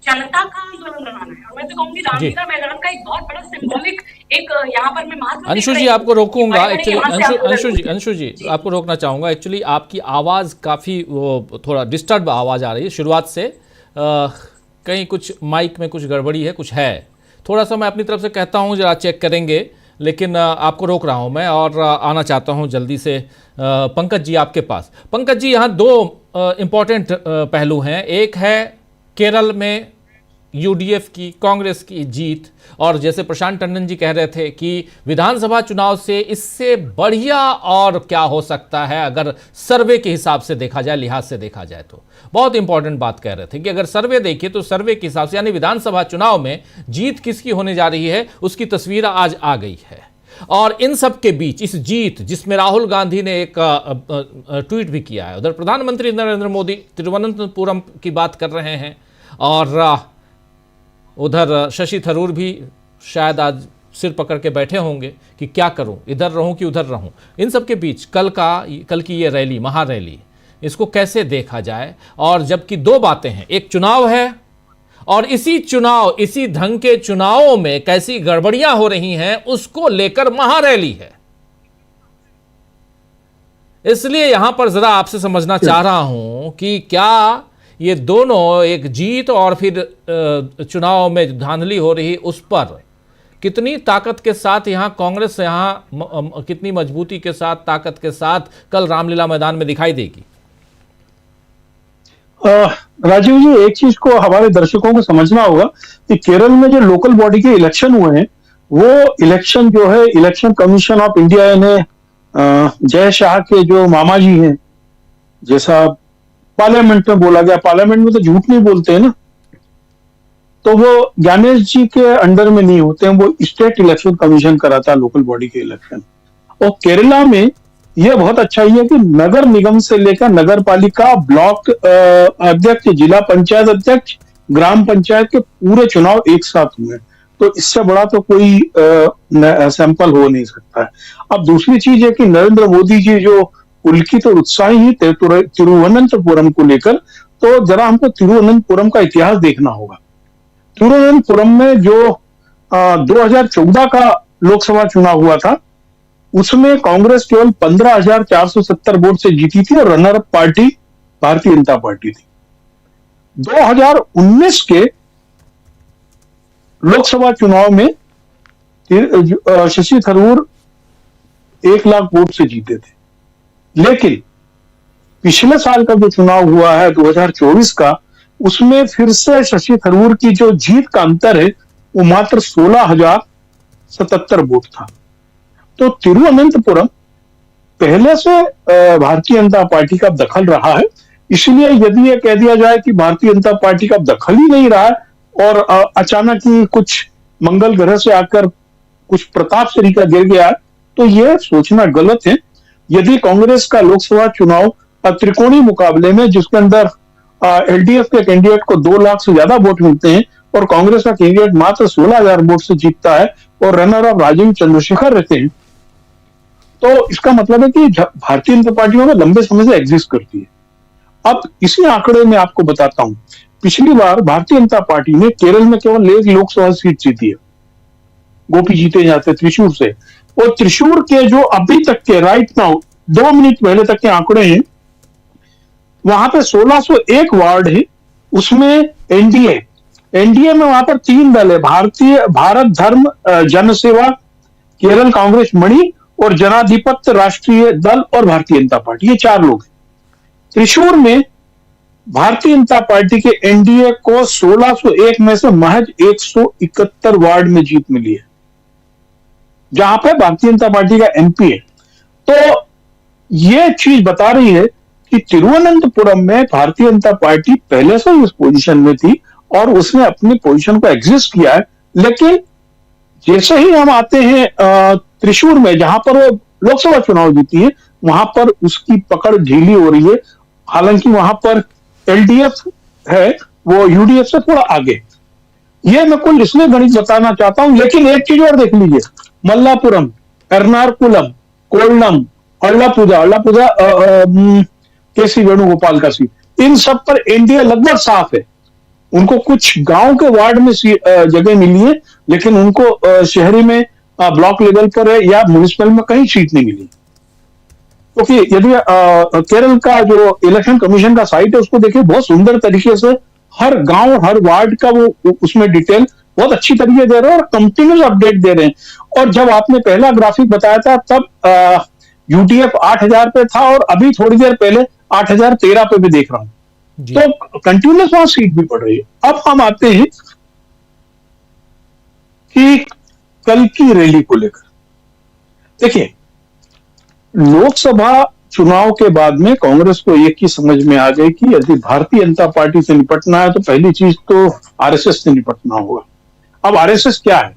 जनता का आंदोलन बनाना है। और मैं तो कहूंगी रामलीला मैदान का एक बहुत बड़ा सिंबॉलिक एक यहाँ पर मैं महत्व। अंशु जी आपको रोकूंगा एक्चुअली, अंशु जी आपको रोकना चाहूंगा। एक्चुअली आपकी आवाज़ काफ़ी वो थोड़ा डिस्टर्ब आवाज़ आ रही है शुरुआत से, कहीं कुछ माइक में कुछ गड़बड़ी है, कुछ है, थोड़ा सा मैं अपनी तरफ से कहता हूँ जरा चेक करेंगे, लेकिन आपको रोक रहा हूँ मैं और आना चाहता हूँ जल्दी से पंकज जी आपके पास। पंकज जी यहाँ दो इम्पॉर्टेंट पहलू हैं, एक है केरल में यूडीएफ की कांग्रेस की जीत, और जैसे प्रशांत टंडन जी कह रहे थे कि विधानसभा चुनाव से इससे बढ़िया और क्या हो सकता है अगर सर्वे के हिसाब से देखा जाए, लिहाज से देखा जाए। तो बहुत इंपॉर्टेंट बात कह रहे थे कि अगर सर्वे देखिए तो सर्वे के हिसाब से यानी विधानसभा चुनाव में जीत किसकी होने जा रही है उसकी तस्वीर आज आ गई है। और इन सब के बीच इस जीत जिसमें राहुल गांधी ने एक ट्वीट भी किया है, उधर प्रधानमंत्री नरेंद्र मोदी तिरुवनंतपुरम की बात कर रहे हैं और उधर शशि थरूर भी शायद आज सिर पकड़ के बैठे होंगे कि क्या करूं, इधर रहूं कि उधर रहूं। इन सब के बीच कल की ये रैली, महारैली, इसको कैसे देखा जाए? और जबकि दो बातें हैं, एक चुनाव है और इसी ढंग के चुनावों में कैसी गड़बड़ियां हो रही हैं उसको लेकर महारैली है। इसलिए यहां पर जरा आपसे समझना चाह रहा हूं कि क्या ये दोनों, एक जीत और फिर चुनाव में धांधली हो रही, उस पर कितनी ताकत के साथ यहाँ कांग्रेस यहाँ कितनी मजबूती के साथ, ताकत के साथ कल रामलीला मैदान में दिखाई देगी? राजीव जी, एक चीज को हमारे दर्शकों को समझना होगा कि केरल में जो लोकल बॉडी के इलेक्शन हुए हैं, वो इलेक्शन जो है इलेक्शन कमीशन ऑफ इंडिया ने जय शाह के जो मामा जी हैं, जैसा पार्लियामेंट में बोला गया, पार्लियामेंट में तो झूठ नहीं बोलते हैं ना, तो वो ज्ञानेश जी के अंडर में नहीं होते हैं, वो स्टेट इलेक्शन कमीशन कराता है लोकल बॉडी के इलेक्शन। और केरला में यह बहुत अच्छा ही है कि नगर निगम से लेकर नगर पालिका, ब्लॉक अध्यक्ष, जिला पंचायत अध्यक्ष, ग्राम पंचायत के पूरे चुनाव एक साथ हुए, तो इससे बड़ा तो कोई सैंपल हो नहीं सकता है। अब दूसरी चीज है कि नरेंद्र मोदी जी जो पुलकित और उत्साही ही तिरुवनंतपुरम को लेकर, तो जरा हमको तिरुवनंतपुरम का इतिहास देखना होगा। तिरुवनंतपुरम में जो 2014 का लोकसभा चुनाव हुआ था, उसमें कांग्रेस केवल 15,470 वोट से जीती थी और runner up party Bharatiya Janata party थी। 2019 के लोकसभा चुनाव में शशि थरूर 1 लाख वोट से जीते थे, लेकिन पिछले साल का जो चुनाव हुआ है 2024 का, उसमें फिर से शशि थरूर की जो जीत का अंतर है वो मात्र 16,077 वोट था। तो तिरुवनंतपुरम पहले से भारतीय जनता पार्टी का दखल रहा है, इसलिए यदि यह कह दिया जाए कि भारतीय जनता पार्टी का दखल ही नहीं रहा है और अचानक ही कुछ मंगल ग्रह से आकर कुछ प्रताप श्री का गिर गया, तो यह सोचना गलत है। यदि कांग्रेस का लोकसभा चुनाव त्रिकोणीय मुकाबले में, जिसके अंदर एलडीएफ के कैंडिडेट को 2 लाख से ज्यादा वोट मिलते हैं और कांग्रेस का कैंडिडेट मात्र 16,000 वोट से जीतता है और रनर अप राजीव चंद्रशेखर रहते हैं, तो इसका मतलब है कि भारतीय जनता पार्टी में लंबे समय से एग्जिस्ट करती है। अब इसी आंकड़े में आपको बताता हूं, पिछली बार भारतीय जनता पार्टी ने केरल में केवल 1 लोकसभा सीट जीती है, गोपी जीते जाते त्रिशूर से, और त्रिशूर के जो अभी तक के राइट नाउ 2 मिनट पहले तक के आंकड़े हैं, वहां पे 1601 वार्ड है, उसमें एनडीए में वहां पर 3 दल है, भारत धर्म जनसेवा, केरल कांग्रेस मणि और जनाधिपत्य राष्ट्रीय दल और भारतीय जनता पार्टी, ये 4 लोग हैं। त्रिशूर में भारतीय जनता पार्टी के एनडीए को 1601 में से महज 171 वार्ड में जीत मिली है, जहां पे भारतीय जनता पार्टी का एमपी है। तो ये चीज बता रही है कि तिरुवनंतपुरम में भारतीय जनता पार्टी पहले से ही इस पोजीशन में थी और उसने अपनी पोजीशन को एग्जिस्ट किया है। लेकिन जैसे ही हम आते हैं त्रिशूर में, जहां पर वो लोकसभा चुनाव जीती है, वहां पर उसकी पकड़ ढीली हो रही है। हालांकि वहां पर एलडीएफ है, वो यूडीएफ से थोड़ा आगे। ये मैं कुल इसलिए गणित बताना चाहता हूं। लेकिन एक चीज और देख लीजिए, मल्लापुरम, एर्नाकुलम, कोल्लम, अल्लापुजा केसी वेणुगोपाल का सीट, इन सब पर एनडीए लगभग साफ है। उनको कुछ गांव के वार्ड में जगह मिली है, लेकिन उनको शहरी में ब्लॉक लेवल पर है या म्युनिसिपल में कहीं सीट नहीं मिली। क्योंकि यदि केरल का जो इलेक्शन कमीशन का साइट है उसको देखिए, बहुत सुंदर तरीके से हर गांव हर वार्ड का वो उसमें डिटेल बहुत अच्छी तरीके दे रहे हैं और कंटिन्यूस अपडेट दे रहे हैं। और जब आपने पहला ग्राफिक बताया था तब यूटीएफ 8,000 पे था और अभी थोड़ी देर पहले 8,013 पे भी देख रहा हूं। तो कंटिन्यूस वहां सीट भी बढ़ रही है। अब हम आते हैं कि कल की रैली को लेकर। देखिए, लोकसभा चुनाव के बाद में कांग्रेस को एक ही समझ में आ गई कि यदि भारतीय जनता पार्टी से निपटना है तो पहली चीज तो आरएसएस से निपटना होगा। अब आरएसएस क्या है?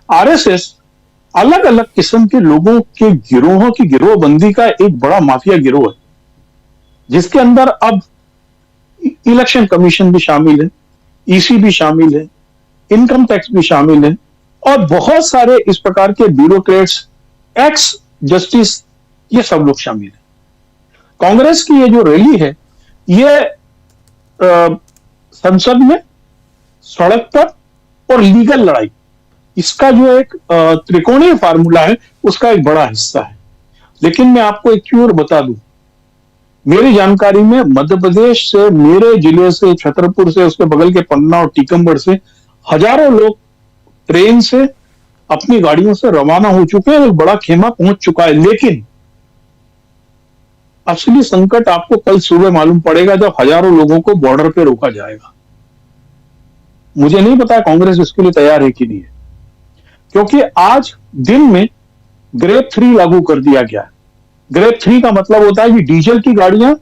आरएसएस अलग अलग किस्म के लोगों के गिरोहों की गिरोहबंदी का एक बड़ा माफिया गिरोह है, जिसके अंदर अब इलेक्शन कमीशन भी शामिल है, ईसी भी शामिल है, इनकम टैक्स भी शामिल है और बहुत सारे इस प्रकार के ब्यूरोक्रेट्स, एक्स जस्टिस, ये सब लोग शामिल है। कांग्रेस की ये जो रैली है, ये संसद में, सड़क पर और लीगल लड़ाई, इसका जो एक त्रिकोणीय फार्मूला है उसका एक बड़ा हिस्सा है। लेकिन मैं आपको एक चीज और बता दूं, मेरी जानकारी में मध्य प्रदेश से, मेरे जिले से, छतरपुर से, उसके बगल के पन्ना और टीकमगढ़ से हजारों लोग ट्रेन से अपनी गाड़ियों से रवाना हो चुके हैं, एक बड़ा खेमा पहुंच चुका है। लेकिन असली संकट आपको कल सुबह मालूम पड़ेगा जब हजारों लोगों को बॉर्डर पे रोका जाएगा। मुझे नहीं पता कांग्रेस इसके लिए तैयार है कि नहीं है, क्योंकि आज दिन में ग्रेड 3 लागू कर दिया गया है। ग्रेड 3 का मतलब होता है कि डीजल की गाड़ियां,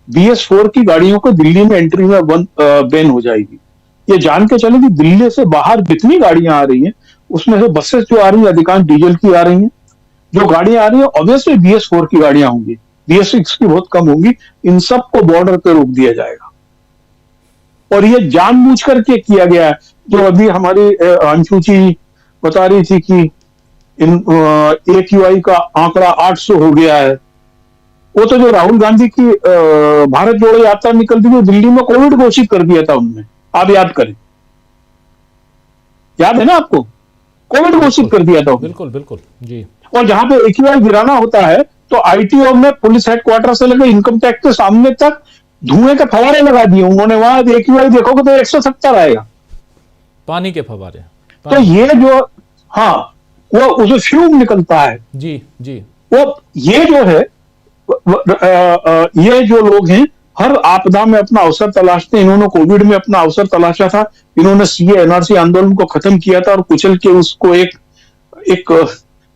BS4 की गाड़ियों को दिल्ली में एंट्री में बैन हो जाएगी। ये जान के चले कि दिल्ली से बाहर जितनी गाड़ियां आ रही हैं उसमें से बसेस जो आ रही है अधिकांश डीजल की आ रही हैं। जो गाड़ियां आ रही है ऑब्वियसली BS4 की गाड़ियां होंगी, BS6 की बहुत कम होंगी। इन सब को बॉर्डर पे रोक दिया जाएगा और ये जानबूझ करके किया गया है। जो अभी हमारी अंशु जी बता रही थी कि AQI का आंकड़ा 800 हो गया है, वो तो जो राहुल गांधी की भारत जोड़ो यात्रा निकलती थी, दिल्ली में कोविड घोषित कर दिया था उन्होंने। आप याद करें, याद है ना आपको? कोविड घोषित कर दिया था। बिल्कुल बिल्कुल जी। और जहां पे AQI गिराना होता है तो ITO में पुलिस हेडक्वार्टर से लेकर इनकम टैक्स के सामने तक धुएं के फवारे लगा दिए उन्होंने। वहां AQI देखोगे तो 170 आएगा, पानी के फवारे। तो ये जो, हाँ, वो उसे फ्यूम निकलता है जी जी। वो ये जो है, ये जो लोग हैं हर आपदा में अपना अवसर तलाशते हैं। इन्होंने कोविड में अपना अवसर तलाशा था, इन्होंने CA NRC आंदोलन को खत्म किया था और कुचल के उसको एक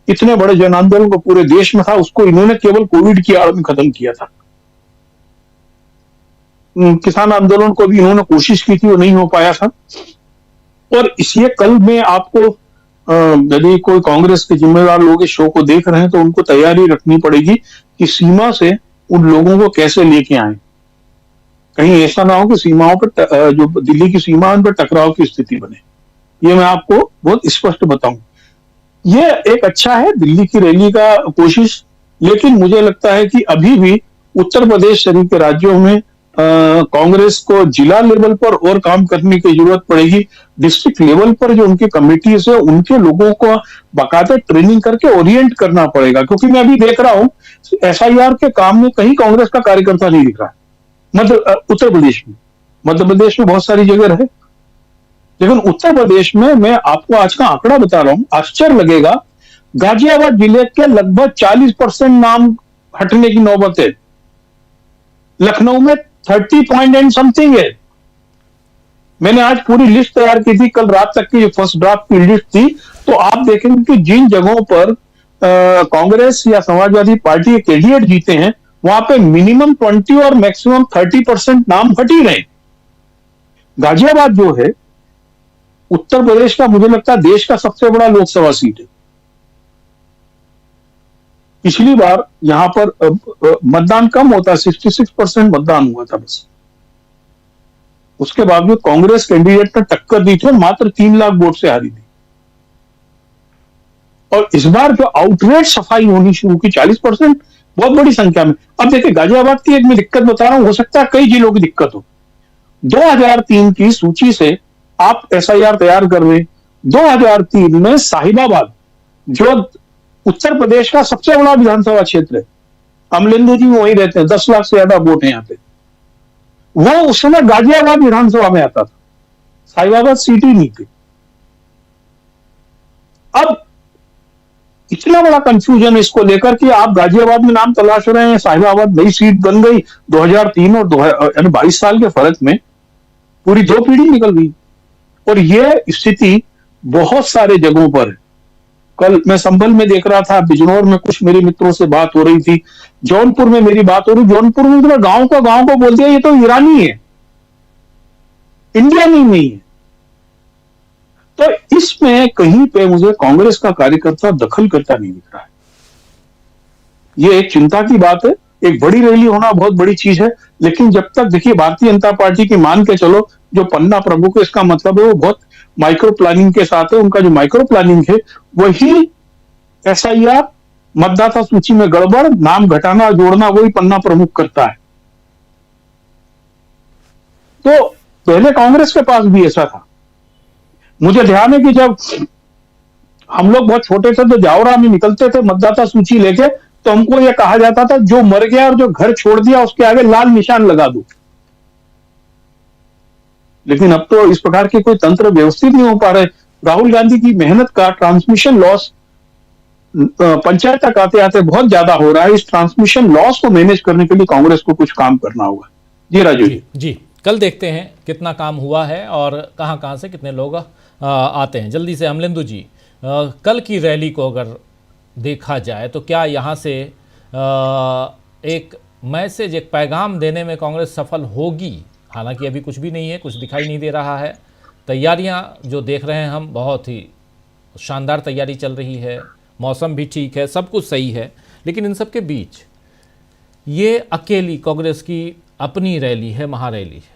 इतने बड़े जन आंदोलन को पूरे देश में था, उसको इन्होंने केवल कोविड की आड़ में खत्म किया था। किसान आंदोलन को भी इन्होंने कोशिश की थी, वो नहीं हो पाया था। और इसलिए कल मैं आपको, यदि कोई कांग्रेस के जिम्मेदार लोग इस शो को देख रहे हैं तो उनको तैयारी रखनी पड़ेगी कि सीमा से उन लोगों को कैसे लेके आए। कहीं ऐसा ना हो कि सीमाओं पर, जो दिल्ली की सीमा उन पर टकराव की स्थिति बने। ये मैं आपको बहुत स्पष्ट बताऊं। ये एक अच्छा है दिल्ली की रैली का कोशिश, लेकिन मुझे लगता है कि अभी भी उत्तर प्रदेश शरीफ के राज्यों में कांग्रेस को जिला लेवल पर और काम करने की जरूरत पड़ेगी। डिस्ट्रिक्ट लेवल पर जो उनकी कमिटीज है उनके लोगों को बाकायदा ट्रेनिंग करके ओरिएंट करना पड़ेगा। क्योंकि मैं अभी देख रहा हूं SIR के काम में कहीं कांग्रेस का कार्यकर्ता नहीं दिख रहा है। उत्तर प्रदेश में, मध्य प्रदेश में बहुत सारी जगह है, लेकिन उत्तर प्रदेश में मैं आपको आज का आंकड़ा बता रहा हूं, आश्चर्य लगेगा। गाजियाबाद जिले के लगभग 40% नाम हटने की नौबत है। लखनऊ में 30 है। मैंने आज पूरी लिस्ट तैयार की थी, कल रात तक की फर्स्ट ड्राफ्ट की लिस्ट थी। तो आप देखेंगे कि जिन जगहों पर कांग्रेस या समाजवादी पार्टी के कैंडिडेट जीते हैं, वहां पे मिनिमम 20 और मैक्सिमम 30% नाम हट ही रहे। गाजियाबाद जो है उत्तर प्रदेश का, मुझे लगता है देश का सबसे बड़ा लोकसभा सीट है। पिछली बार यहां पर मतदान कम होता, 66% मतदान हुआ था बस। उसके बावजूद कांग्रेस कैंडिडेट ने टक्कर दी थी और मात्र 3 लाख वोट से हारी थी। और इस बार जो आउटरेट सफाई होनी शुरू की 40%, बहुत बड़ी संख्या में। अब देखिए गाजियाबाद की एक मैं दिक्कत बता रहा हूं, हो सकता है कई जिलों की दिक्कत हो। 2003 की सूची से आप एसआईआर तैयार कर रहे, 2003 में साहिबाबाद जो उत्तर प्रदेश का सबसे बड़ा विधानसभा क्षेत्र है, अमलेंदु जी वहीं रहते हैं, 10 लाख से ज्यादा वोट है यहाँ पे, वो उस समय गाजियाबाद विधानसभा में आता था, साहिबाबाद सीट ही नहीं थी। अब इतना बड़ा कंफ्यूजन इसको लेकर कि आप गाजियाबाद में नाम तलाश रहे हैं, साहिबाबाद नई सीट बन गई 2003 और 22 साल के फर्क में पूरी 2 पीढ़ी निकल गई। और यह स्थिति बहुत सारे जगहों पर है। कल मैं संभल में देख रहा था, बिजनौर में कुछ मेरे मित्रों से बात हो रही थी, जौनपुर में मेरी बात हो रही, जौनपुर में तो गांव को बोल दिया ये तो ईरानी है, इंडियन ही नहीं है। तो इसमें कहीं पे मुझे कांग्रेस का कार्यकर्ता दखल करता नहीं दिख रहा है। ये एक चिंता की बात है। एक बड़ी रैली होना बहुत बड़ी चीज है, लेकिन जब तक देखिए भारतीय जनता पार्टी की मान के चलो, जो पन्ना प्रमुख है इसका मतलब है वो बहुत माइक्रो प्लानिंग के साथ है। उनका जो माइक्रो प्लानिंग है वही एसआईआर, मतदाता सूची में गड़बड़, नाम घटाना जोड़ना, वही पन्ना प्रमुख करता है। तो पहले कांग्रेस के पास भी ऐसा था। मुझे ध्यान है कि जब हम लोग बहुत छोटे थे तो जावरा में निकलते थे मतदाता सूची लेके, तो हमको यह कहा जाता था जो मर गया और जो घर छोड़ दिया उसके आगे लाल निशान लगा दो। लेकिन अब तो इस प्रकार के कोई तंत्र व्यवस्थित नहीं हो पा रहे। राहुल गांधी की मेहनत का ट्रांसमिशन लॉस पंचायत तक आते आते बहुत ज्यादा हो रहा है। इस ट्रांसमिशन लॉस को मैनेज करने के लिए कांग्रेस को कुछ काम करना होगा। जी राजू जी, कल देखते हैं कितना काम हुआ है और कहां से कितने लोग आते हैं। जल्दी से अमलेंदु जी, कल की रैली को अगर देखा जाए तो क्या यहाँ से एक मैसेज, एक पैगाम देने में कांग्रेस सफल होगी? हालांकि अभी कुछ भी नहीं है, कुछ दिखाई नहीं दे रहा है। तैयारियां जो देख रहे हैं हम, बहुत ही शानदार तैयारी चल रही है, मौसम भी ठीक है, सब कुछ सही है। लेकिन इन सब के बीच ये अकेली कांग्रेस की अपनी रैली है, महारैली है।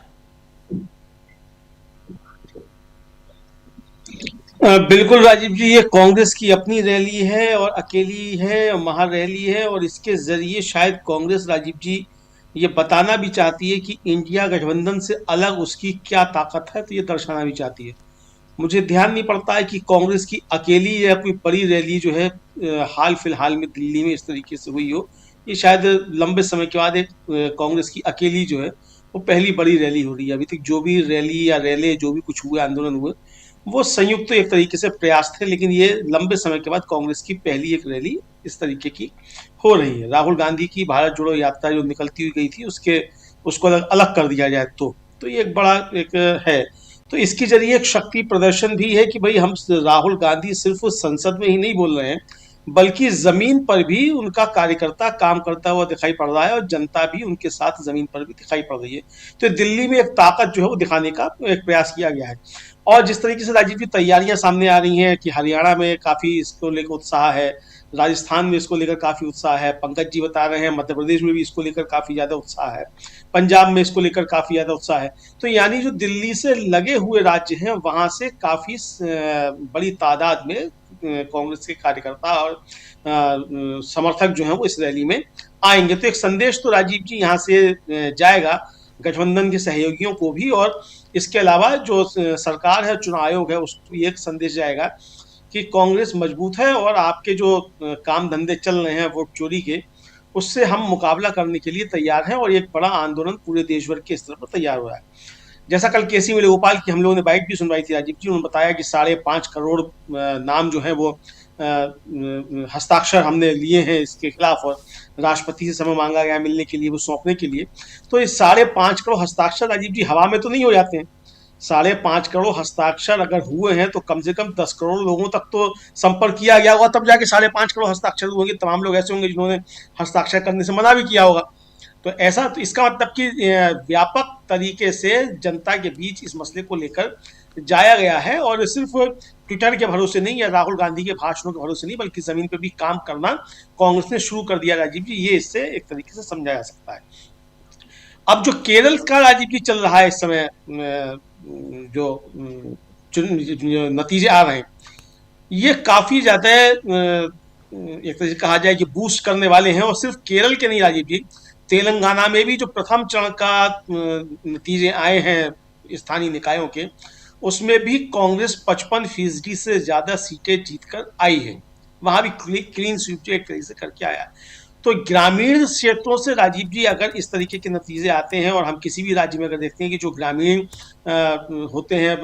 बिल्कुल राजीव जी, ये कांग्रेस की अपनी रैली है और अकेली है, महारैली है। और इसके जरिए शायद कांग्रेस, राजीव जी, ये बताना भी चाहती है कि इंडिया गठबंधन से अलग उसकी क्या ताकत है, तो ये दर्शाना भी चाहती है। मुझे ध्यान नहीं पड़ता है कि कांग्रेस की अकेली या कोई बड़ी रैली जो है हाल फिलहाल में दिल्ली में इस तरीके से हुई हो। ये शायद लंबे समय के बाद एक कांग्रेस की अकेली जो है वो पहली बड़ी रैली हो रही है। अभी तक जो भी रैली या रैले जो भी कुछ हुए, आंदोलन हुए, वो संयुक्त एक तरीके से प्रयास थे, लेकिन ये लंबे समय के बाद कांग्रेस की पहली एक रैली इस तरीके की हो रही है। राहुल गांधी की भारत जोड़ो यात्रा जो निकलती हुई गई थी उसको अलग कर दिया जाए तो ये एक बड़ा एक है। तो इसके जरिए एक शक्ति प्रदर्शन भी है कि भाई हम राहुल गांधी सिर्फ संसद में ही नहीं बोल रहे हैं, बल्कि जमीन पर भी उनका कार्यकर्ता काम करता हुआ दिखाई पड़ रहा है और जनता भी उनके साथ जमीन पर भी दिखाई पड़ रही है। तो दिल्ली में एक ताकत जो है वो दिखाने का एक प्रयास किया गया है। और जिस तरीके से राजीव जी तैयारियां सामने आ रही हैं कि हरियाणा में काफी इसको लेकर उत्साह है, राजस्थान में इसको लेकर काफी उत्साह है, पंकज जी बता रहे हैं मध्य प्रदेश में भी इसको लेकर काफी ज्यादा उत्साह है, पंजाब में इसको लेकर काफी ज्यादा उत्साह है। तो यानी जो दिल्ली से लगे हुए राज्य हैं वहां से काफी बड़ी तादाद में कांग्रेस के कार्यकर्ता और समर्थक जो हैं वो इस रैली में आएंगे। तो एक संदेश तो राजीव जी यहाँ से जाएगा गठबंधन के सहयोगियों को भी, और इसके अलावा जो सरकार है, चुनाव आयोग है, उसको एक संदेश जाएगा कि कांग्रेस मजबूत है और आपके जो काम धंधे चल रहे हैं वोट चोरी के, उससे हम मुकाबला करने के लिए तैयार हैं और एक बड़ा आंदोलन पूरे देश भर के स्तर पर तैयार हो रहा है। जैसा कल केसी वेणुगोपाल की हम लोगों ने बाइट भी सुनवाई थी राजीव जी, उन्होंने बताया कि 5.5 करोड़ नाम जो है वो हस्ताक्षर हमने लिए हैं इसके खिलाफ और राष्ट्रपति से समय मांगा गया मिलने के लिए, वो सौंपने के लिए। तो ये 5.5 करोड़ हस्ताक्षर राजीव जी हवा में तो नहीं हो जाते हैं, 5.5 करोड़ हस्ताक्षर अगर हुए हैं तो कम से कम 10 करोड़ लोगों तक तो संपर्क किया गया होगा, तब जाके 5.5 करोड़ हस्ताक्षर होंगे। तमाम लोग ऐसे होंगे जिन्होंने हस्ताक्षर करने से मना भी किया होगा। तो ऐसा, तो इसका मतलब कि व्यापक तरीके से जनता के बीच इस मसले को लेकर जाया गया है, और सिर्फ ट्विटर के भरोसे नहीं या राहुल गांधी के भाषणों के भरोसे नहीं, बल्कि जमीन पर भी काम करना कांग्रेस ने शुरू कर दिया। राजीव जी, ये इससे एक तरीके से समझा जा सकता है। अब जो केरल का राजीव जी चल रहा है इस समय, जो नतीजे आ रहे हैं, ये काफी ज्यादा एक तरह से कहा जाए कि बूस्ट करने वाले हैं। और सिर्फ केरल के नहीं राजीव जी, तेलंगाना में भी जो प्रथम चरण का नतीजे आए हैं स्थानीय निकायों के, उसमें भी कांग्रेस 55% से ज्यादा सीटें जीतकर आई है। वहां भी क्लीन स्वीप एक तरीके से करके आया है। तो ग्रामीण क्षेत्रों से राजीव जी अगर इस तरीके के नतीजे आते हैं, और हम किसी भी राज्य में अगर देखते हैं कि जो ग्रामीण होते हैं,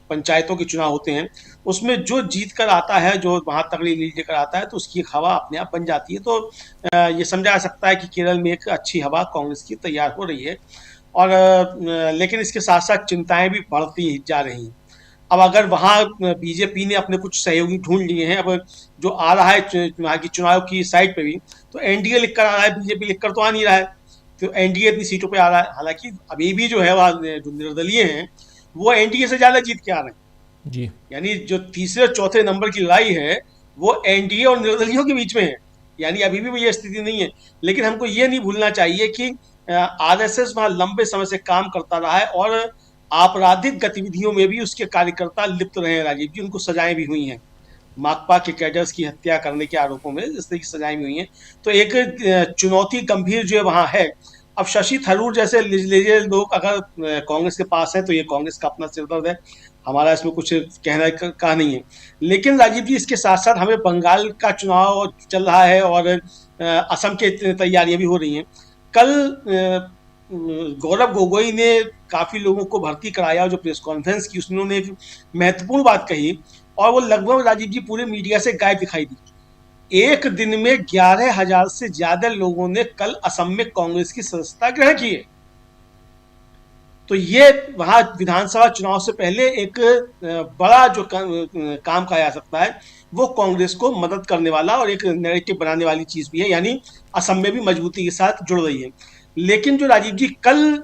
पंचायतों के चुनाव होते हैं, उसमें जो जीत कर आता है, जो वहां तगड़ी लीड लेकर आता है, तो उसकी एक हवा अपने आप बन जाती है। तो ये समझा जा सकता है कि केरल में एक अच्छी हवा कांग्रेस की तैयार हो रही है। और लेकिन इसके साथ साथ चिंताएं भी बढ़ती जा रही हैं। अब अगर वहां बीजेपी ने अपने कुछ सहयोगी ढूंढ लिए हैं, अब जो आ रहा है वहां की चुनाव की साइट पे भी, तो एनडीए लिखकर आ रहा है, बीजेपी लिखकर तो आ नहीं रहा है। तो एनडीए इतनी सीटों पे आ रहा है, हालांकि अभी भी जो है वह जो निर्दलीय हैं वो एनडीए से ज्यादा जीत के आ रहे हैं जी। यानी जो तीसरे और चौथे नंबर की लड़ाई है वो एनडीए और निर्दलीयों के बीच में है। यानी अभी भी ये स्थिति नहीं है। लेकिन हमको ये नहीं भूलना चाहिए कि आरएसएस वहां लंबे समय से काम करता रहा है, और आपराधिक गतिविधियों में भी उसके कार्यकर्ता लिप्त रहे हैं राजीव जी। उनको सजाएं भी हुई हैं, माकपा के कैडर्स की हत्या करने के आरोपों में इस तरह की सजाएं भी हुई हैं। तो एक चुनौती गंभीर जो है वहां है। अब शशि थरूर जैसे लिजलिए लोग अगर कांग्रेस के पास है, तो ये कांग्रेस का अपना सिरदर्द है, हमारा इसमें कुछ कहना का नहीं है। लेकिन राजीव जी, इसके साथ साथ हमें बंगाल का चुनाव चल रहा है, और असम की तैयारियां भी हो रही हैं। कल गौरव गोगोई ने काफी लोगों को भर्ती कराया, और जो प्रेस कॉन्फ्रेंस की उसने उन्होंने एक महत्वपूर्ण बात कही, और वो लगभग राजीव जी पूरे मीडिया से गायब दिखाई दी। एक दिन में 11,000 से ज्यादा लोगों ने कल असम में कांग्रेस की सदस्यता ग्रहण की है। तो ये वहां विधानसभा चुनाव से पहले एक बड़ा जो काम कहा जा सकता है, वो कांग्रेस को मदद करने वाला और एक नैरेटिव बनाने वाली चीज भी है। यानी असम में भी मजबूती के साथ जुड़ रही है। लेकिन जो राजीव जी कल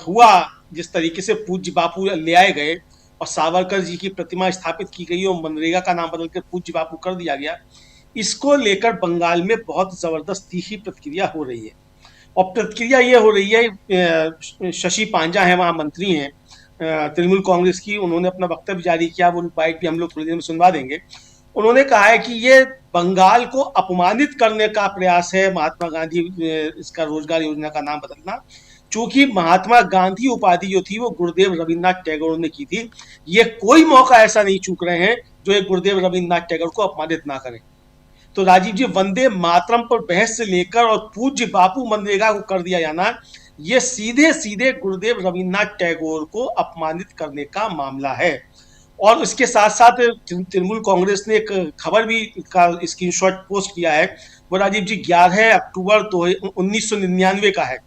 हुआ, जिस तरीके से पूज्य बापू ले आए गए और सावरकर जी की प्रतिमा स्थापित की गई और मनरेगा का नाम बदलकर पूज्य बापू कर दिया गया, इसको लेकर बंगाल में बहुत जबरदस्त तीखी प्रतिक्रिया हो रही है। और प्रतिक्रिया ये हो रही है, शशि पांजा है वहां मंत्री हैं तृणमूल कांग्रेस की, उन्होंने अपना वक्तव्य जारी किया, वो बाइट भी हम लोग थोड़ी देर में सुनवा देंगे। उन्होंने कहा है कि ये बंगाल को अपमानित करने का प्रयास है महात्मा गांधी इसका रोजगार योजना का नाम बदलना, चूंकि महात्मा गांधी उपाधि जो थी वो गुरुदेव रविन्द्रनाथ टैगोर ने की थी। ये कोई मौका ऐसा नहीं चूक रहे हैं जो एक गुरुदेव रविन्द्रनाथ टैगोर को अपमानित ना करें। तो राजीव जी, वंदे मातरम पर बहस से लेकर और पूज्य बापू मनरेगा को कर दिया जाना, ये सीधे सीधे गुरुदेव रविन्द्रनाथ टैगोर को अपमानित करने का मामला है। और इसके साथ साथ तृणमूल कांग्रेस ने एक खबर भी का स्क्रीनशॉट पोस्ट किया है, वो राजीव जी 11 अक्टूबर 1999 का है।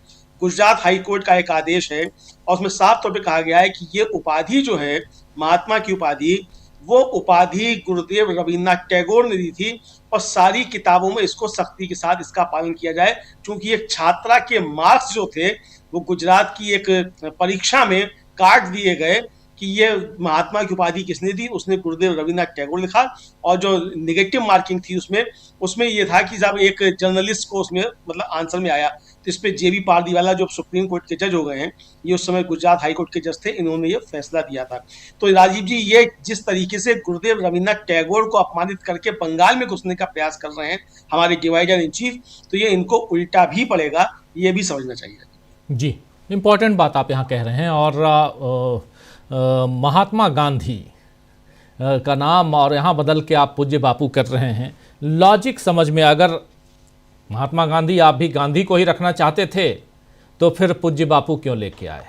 गुजरात हाईकोर्ट का एक आदेश है, और उसमें साफ तौर पे कहा गया है कि ये उपाधि जो है महात्मा की उपाधि, वो उपाधि गुरुदेव रविन्द्रनाथ टैगोर ने दी थी, और सारी किताबों में इसको सख्ती के साथ इसका पालन किया जाए। क्योंकि एक छात्रा के मार्क्स जो थे वो गुजरात की एक परीक्षा में काट दिए गए कि ये महात्मा की उपाधि किसने दी, उसने गुरुदेव रविन्द्रनाथ टैगोर लिखा। और जो नेगेटिव मार्किंग थी उसमें ये था कि जब एक जर्नलिस्ट को उसमें मतलब आंसर में आया, तो इस पे जेबी पारदीवाला जो सुप्रीम कोर्ट के जज हो गए हैं, ये उस समय गुजरात हाई कोर्ट के जज थे, इन्होंने ये फैसला दिया था। तो राजीव जी, ये जिस तरीके से गुरुदेव रविन्द्रनाथ टैगोर को अपमानित करके बंगाल में घुसने का प्रयास कर रहे हैं हमारे डिवाइडर इन चीफ, तो ये इनको उल्टा भी पड़ेगा, ये भी समझना चाहिए। जी, इम्पोर्टेंट बात आप यहाँ कह रहे हैं। और महात्मा गांधी का नाम और यहाँ बदल के आप पूज्य बापू कर रहे हैं। लॉजिक समझ में, अगर महात्मा गांधी आप भी गांधी को ही रखना चाहते थे तो फिर पूज्य बापू क्यों लेके आए?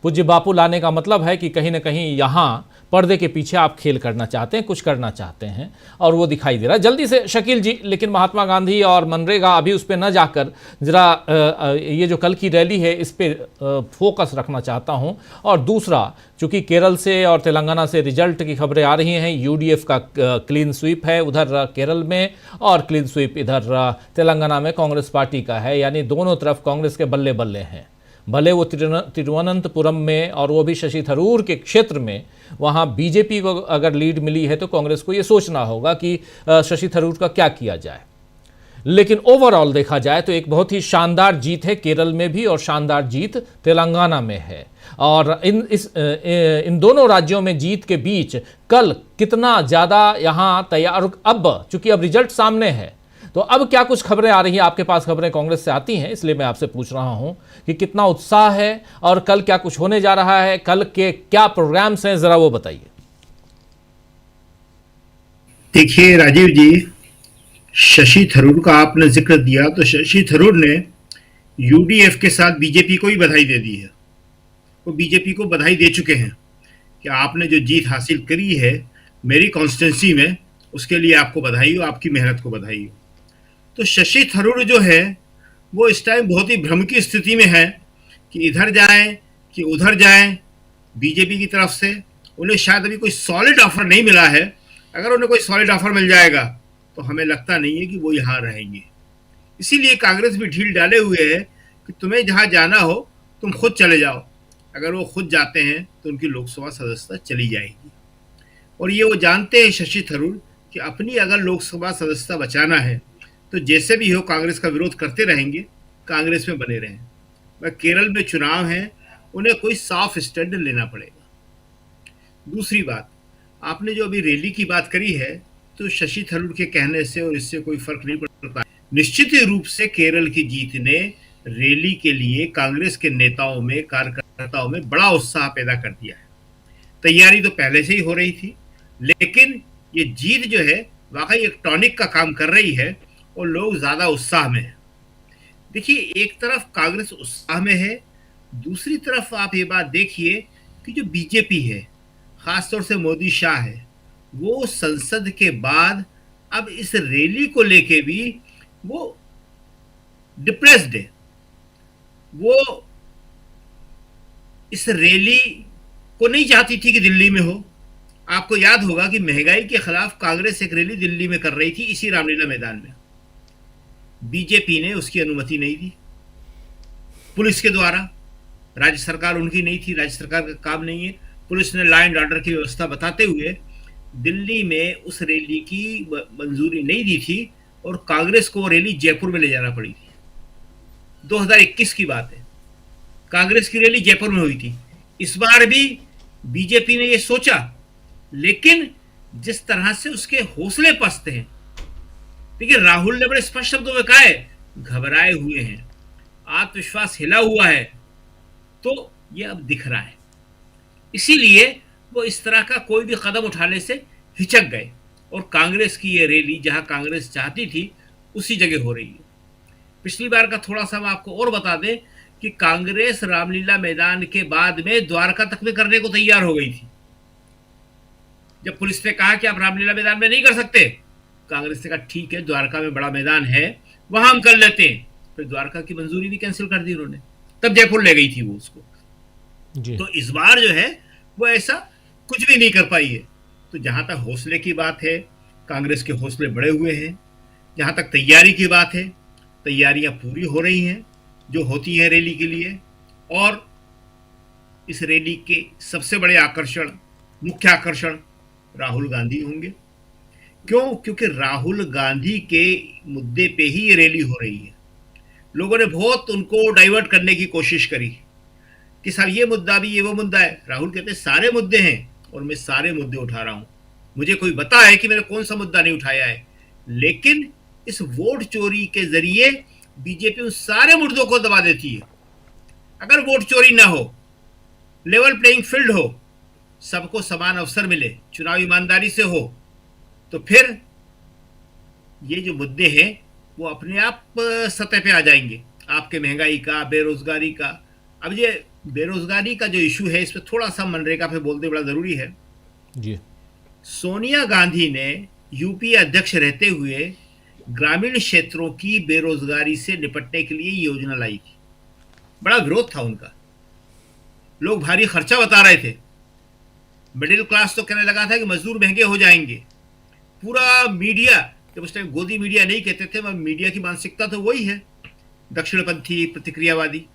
पूज्य बापू लाने का मतलब है कि कहीं ना कहीं यहाँ पर्दे के पीछे आप खेल करना चाहते हैं, कुछ करना चाहते हैं, और वो दिखाई दे रहा है। जल्दी से शकील जी, लेकिन महात्मा गांधी और मनरेगा अभी उस पर न जाकर जरा ये जो कल की रैली है इस पे फोकस रखना चाहता हूं। और दूसरा, चूंकि केरल से और तेलंगाना से रिजल्ट की खबरें आ रही हैं, यूडीएफ का क्लीन स्वीप है उधर केरल में, और क्लीन स्वीप इधर तेलंगाना में कांग्रेस पार्टी का है, यानी दोनों तरफ कांग्रेस के बल्ले बल्ले हैं। भले वो तिरुवनंतपुरम में, और वो भी शशि थरूर के क्षेत्र में, वहाँ बीजेपी को अगर लीड मिली है तो कांग्रेस को ये सोचना होगा कि शशि थरूर का क्या किया जाए। लेकिन ओवरऑल देखा जाए तो एक बहुत ही शानदार जीत है केरल में भी, और शानदार जीत तेलंगाना में है। और इन दोनों राज्यों में जीत के बीच कल कितना ज़्यादा यहाँ तैयार, अब चूंकि अब रिजल्ट सामने है तो अब क्या कुछ खबरें आ रही हैं, आपके पास खबरें कांग्रेस से आती हैं, इसलिए मैं आपसे पूछ रहा हूं कि कितना उत्साह है और कल क्या कुछ होने जा रहा है, कल के क्या प्रोग्राम्स हैं, जरा वो बताइए। देखिए राजीव जी, शशि थरूर का आपने जिक्र दिया, तो शशि थरूर ने यूडीएफ के साथ बीजेपी को ही बधाई दे दी है। वो बीजेपी को बधाई दे चुके हैं कि आपने जो जीत हासिल करी है मेरी कॉन्स्टिट्यूंसी में, उसके लिए आपको बधाई हो, आपकी मेहनत को बधाई हो। तो शशि थरूर जो है वो इस टाइम बहुत ही भ्रम की स्थिति में है कि इधर जाएं कि उधर जाएं। बीजेपी की तरफ से उन्हें शायद अभी कोई सॉलिड ऑफर नहीं मिला है। अगर उन्हें कोई सॉलिड ऑफर मिल जाएगा तो हमें लगता नहीं है कि वो यहाँ रहेंगे। इसीलिए कांग्रेस भी ढील डाले हुए है कि तुम्हें जहाँ जाना हो तुम खुद चले जाओ। अगर वो खुद जाते हैं तो उनकी लोकसभा सदस्यता चली जाएगी। और ये वो जानते हैं शशि थरूर कि अपनी अगर लोकसभा सदस्यता बचाना है तो जैसे भी हो कांग्रेस का विरोध करते रहेंगे, कांग्रेस में बने रहें। वह केरल में चुनाव हैं, उन्हें कोई साफ स्टैंड लेना पड़ेगा। दूसरी बात, आपने जो अभी रैली की बात करी है, तो शशि थरूर के कहने से और इससे कोई फर्क नहीं पड़ता। निश्चित रूप से केरल की जीत ने रैली के लिए कांग्रेस के नेताओं में, कार्यकर्ताओं में बड़ा उत्साह पैदा कर दिया है। तैयारी तो पहले से ही हो रही थी, लेकिन ये जीत जो है वाकई एक टॉनिक का काम कर रही है और लोग ज्यादा उत्साह में हैं। देखिए, एक तरफ कांग्रेस उत्साह में है, दूसरी तरफ आप ये बात देखिए कि जो बीजेपी है, खासतौर से मोदी शाह है, वो संसद के बाद अब इस रैली को लेके भी वो डिप्रेस्ड है। वो इस रैली को नहीं चाहती थी कि दिल्ली में हो। आपको याद होगा कि महंगाई के खिलाफ कांग्रेस एक रैली दिल्ली में कर रही थी, इसी रामलीला मैदान में। बीजेपी ने उसकी अनुमति नहीं दी पुलिस के द्वारा। राज्य सरकार उनकी नहीं थी, राज्य सरकार का काम नहीं है। पुलिस ने लॉ एंड ऑर्डर की व्यवस्था बताते हुए दिल्ली में उस रैली की मंजूरी नहीं दी थी और कांग्रेस को रैली जयपुर में ले जाना पड़ी थी। 2021 की बात है, कांग्रेस की रैली जयपुर में हुई थी। इस बार भी बीजेपी ने यह सोचा, लेकिन जिस तरह से उसके हौसले पस्त हैं, देखिए राहुल ने बड़े स्पष्ट शब्दों में कहा है, घबराए हुए हैं, आत्मविश्वास हिला हुआ है, तो ये अब दिख रहा है। इसीलिए वो इस तरह का कोई भी कदम उठाने से हिचक गए और कांग्रेस की ये रैली जहां कांग्रेस चाहती थी उसी जगह हो रही है। पिछली बार का थोड़ा सा हम आपको और बता दें कि कांग्रेस रामलीला मैदान के बाद में द्वारका तक में करने को तैयार हो गई थी। जब पुलिस ने कहा कि आप रामलीला मैदान में नहीं कर सकते, कांग्रेस ने कहा ठीक है, द्वारका में बड़ा मैदान है, वहां हम कर लेते हैं। फिर द्वारका की मंजूरी भी कैंसिल कर दी उन्होंने, तब जयपुर ले गई थी वो उसको जी। तो इस बार जो है वो ऐसा कुछ भी नहीं कर पाई है। तो जहां तक हौसले की बात है, कांग्रेस के हौसले बढ़े हुए हैं। जहां तक तैयारी की बात है, तैयारियां पूरी हो रही हैं जो होती है रैली के लिए। और इस रैली के सबसे बड़े आकर्षण, मुख्य आकर्षण राहुल गांधी होंगे। क्यों? क्योंकि राहुल गांधी के मुद्दे पे ही ये रैली हो रही है। लोगों ने बहुत उनको डाइवर्ट करने की कोशिश करी कि सर ये मुद्दा भी, ये वो मुद्दा है। राहुल कहते सारे मुद्दे हैं और मैं सारे मुद्दे उठा रहा हूं। मुझे कोई बता है कि मैंने कौन सा मुद्दा नहीं उठाया है। लेकिन इस वोट चोरी के जरिए बीजेपी उन सारे मुद्दों को दबा देती है। अगर वोट चोरी ना हो, लेवल प्लेइंग फील्ड हो, सबको समान अवसर मिले, चुनाव ईमानदारी से हो, तो फिर ये जो मुद्दे हैं वो अपने आप सतह पे आ जाएंगे। आपके महंगाई का, बेरोजगारी का। अब ये बेरोजगारी का जो इशू है, इस पर थोड़ा सा मनरेगा पे बोलते बड़ा जरूरी है। जी। सोनिया गांधी ने यूपी अध्यक्ष रहते हुए ग्रामीण क्षेत्रों की बेरोजगारी से निपटने के लिए योजना लाई थी। बड़ा विरोध था उनका, लोग भारी खर्चा बता रहे थे। मिडिल क्लास तो कहने लगा था कि मजदूर महंगे हो जाएंगे। पूरा मीडिया, जब उस टाइम गोदी मीडिया नहीं कहते थे, वह मीडिया की मानसिकता तो वही है, दक्षिणपंथी प्रतिक्रियावादी।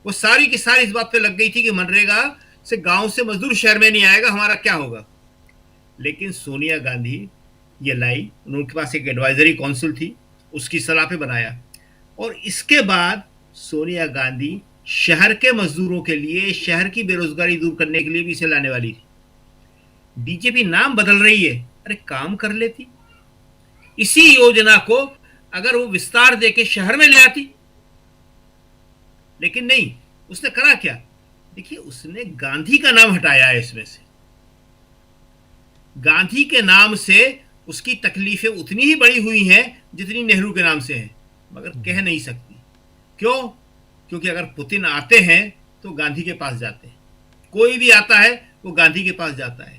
वो सारी की सारी इस बात पे लग गई थी कि मनरेगा से गांव से मजदूर शहर में नहीं आएगा, हमारा क्या होगा। लेकिन सोनिया गांधी ये लाई, उनके पास एक एडवाइजरी काउंसिल थी, उसकी सलाह पे बनाया। और इसके बाद सोनिया गांधी शहर के मजदूरों के लिए, शहर की बेरोजगारी दूर करने के लिए भी इसे लाने वाली थी। बीजेपी नाम बदल रही है, अरे काम कर लेती। इसी योजना को अगर वो विस्तार देके शहर में ले आती, लेकिन नहीं, उसने करा क्या? देखिए, उसने गांधी का नाम हटाया है इसमें से। गांधी के नाम से उसकी तकलीफें उतनी ही बड़ी हुई हैं जितनी नेहरू के नाम से है, मगर कह नहीं सकती। क्यों? क्योंकि अगर पुतिन आते हैं तो गांधी के पास जाते हैं, कोई भी आता है वो गांधी के पास जाता है।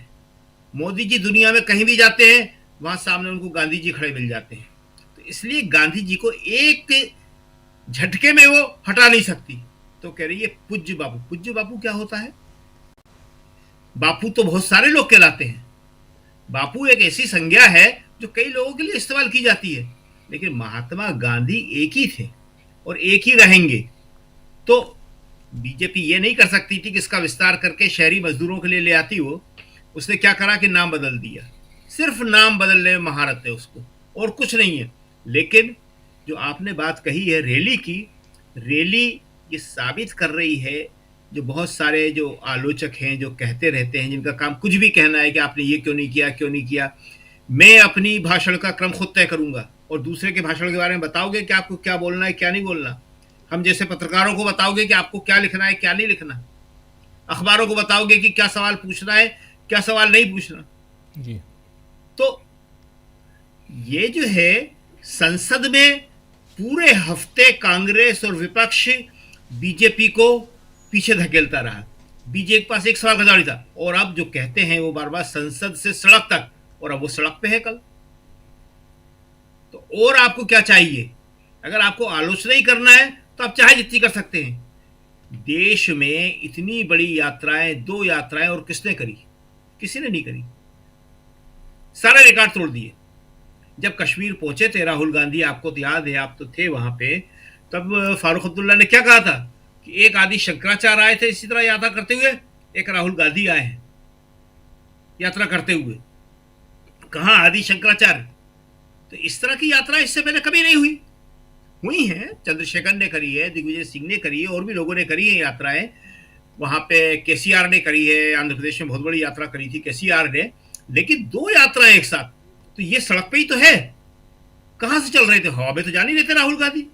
मोदी जी दुनिया में कहीं भी जाते हैं, वहां सामने उनको गांधी जी खड़े मिल जाते हैं। तो इसलिए गांधी जी को एक झटके में वो हटा नहीं सकती। तो कह रही है पूज्य बापू। पूज्य बापू क्या होता है? बापू तो बहुत सारे लोग कहलाते हैं। बापू एक ऐसी संज्ञा है जो कई लोगों के लिए इस्तेमाल की जाती है, लेकिन महात्मा गांधी एक ही थे और एक ही रहेंगे। तो बीजेपी ये नहीं कर सकती थी कि इसका विस्तार करके शहरी मजदूरों के लिए ले आती वो। उसने क्या करा कि नाम बदल दिया। सिर्फ नाम बदलने में महारत है उसको, और कुछ नहीं है। लेकिन जो आपने बात कही है रैली की, रैली ये साबित कर रही है, जो बहुत सारे जो आलोचक हैं जो कहते रहते हैं, जिनका काम कुछ भी कहना है कि आपने ये क्यों नहीं किया, क्यों नहीं किया। मैं अपनी भाषण का क्रम खुद तय करूंगा और दूसरे के भाषण के बारे में बताओगे कि आपको क्या बोलना है, क्या नहीं बोलना। हम जैसे पत्रकारों को बताओगे कि आपको क्या लिखना है, क्या नहीं लिखना। अखबारों को बताओगे कि क्या सवाल पूछना है, क्या सवाल नहीं पूछना। जी। तो ये जो है, संसद में पूरे हफ्ते कांग्रेस और विपक्ष बीजेपी को पीछे धकेलता रहा। बीजेपी के पास एक सवाल का जवाब था, और अब जो कहते हैं वो बार बार संसद से सड़क तक, और अब वो सड़क पे है कल। तो और आपको क्या चाहिए? अगर आपको आलोचना ही करना है तो आप चाहे जितनी कर सकते हैं। देश में इतनी बड़ी यात्राएं, 2 यात्राएं, और किसने करी? किसी ने नहीं करी। सारे रिकॉर्ड तोड़ दिए। जब कश्मीर पहुंचे थे राहुल गांधी, आपको तो याद है, आप तो थे वहां पे, तब फारूक अब्दुल्ला ने क्या कहा था कि एक आदि शंकराचार्य आए थे इसी तरह यात्रा करते हुए, एक राहुल गांधी आए हैं यात्रा करते हुए। कहां आदि शंकराचार्य? तो इस तरह की यात्रा इससे पहले कभी नहीं हुई हैं। चंद्रशेखर ने करी है, दिग्विजय सिंह ने करी है, और भी लोगों ने करी है यात्राएं। वहां पे केसीआर ने करी है, आंध्र प्रदेश में बहुत बड़ी यात्रा करी थी केसीआर ने। लेकिन 2 यात्राएं एक साथ, तो ये सड़क पे ही तो है। कहां से चल रहे थे? हवा में तो जा नहीं रहे थे राहुल गांधी।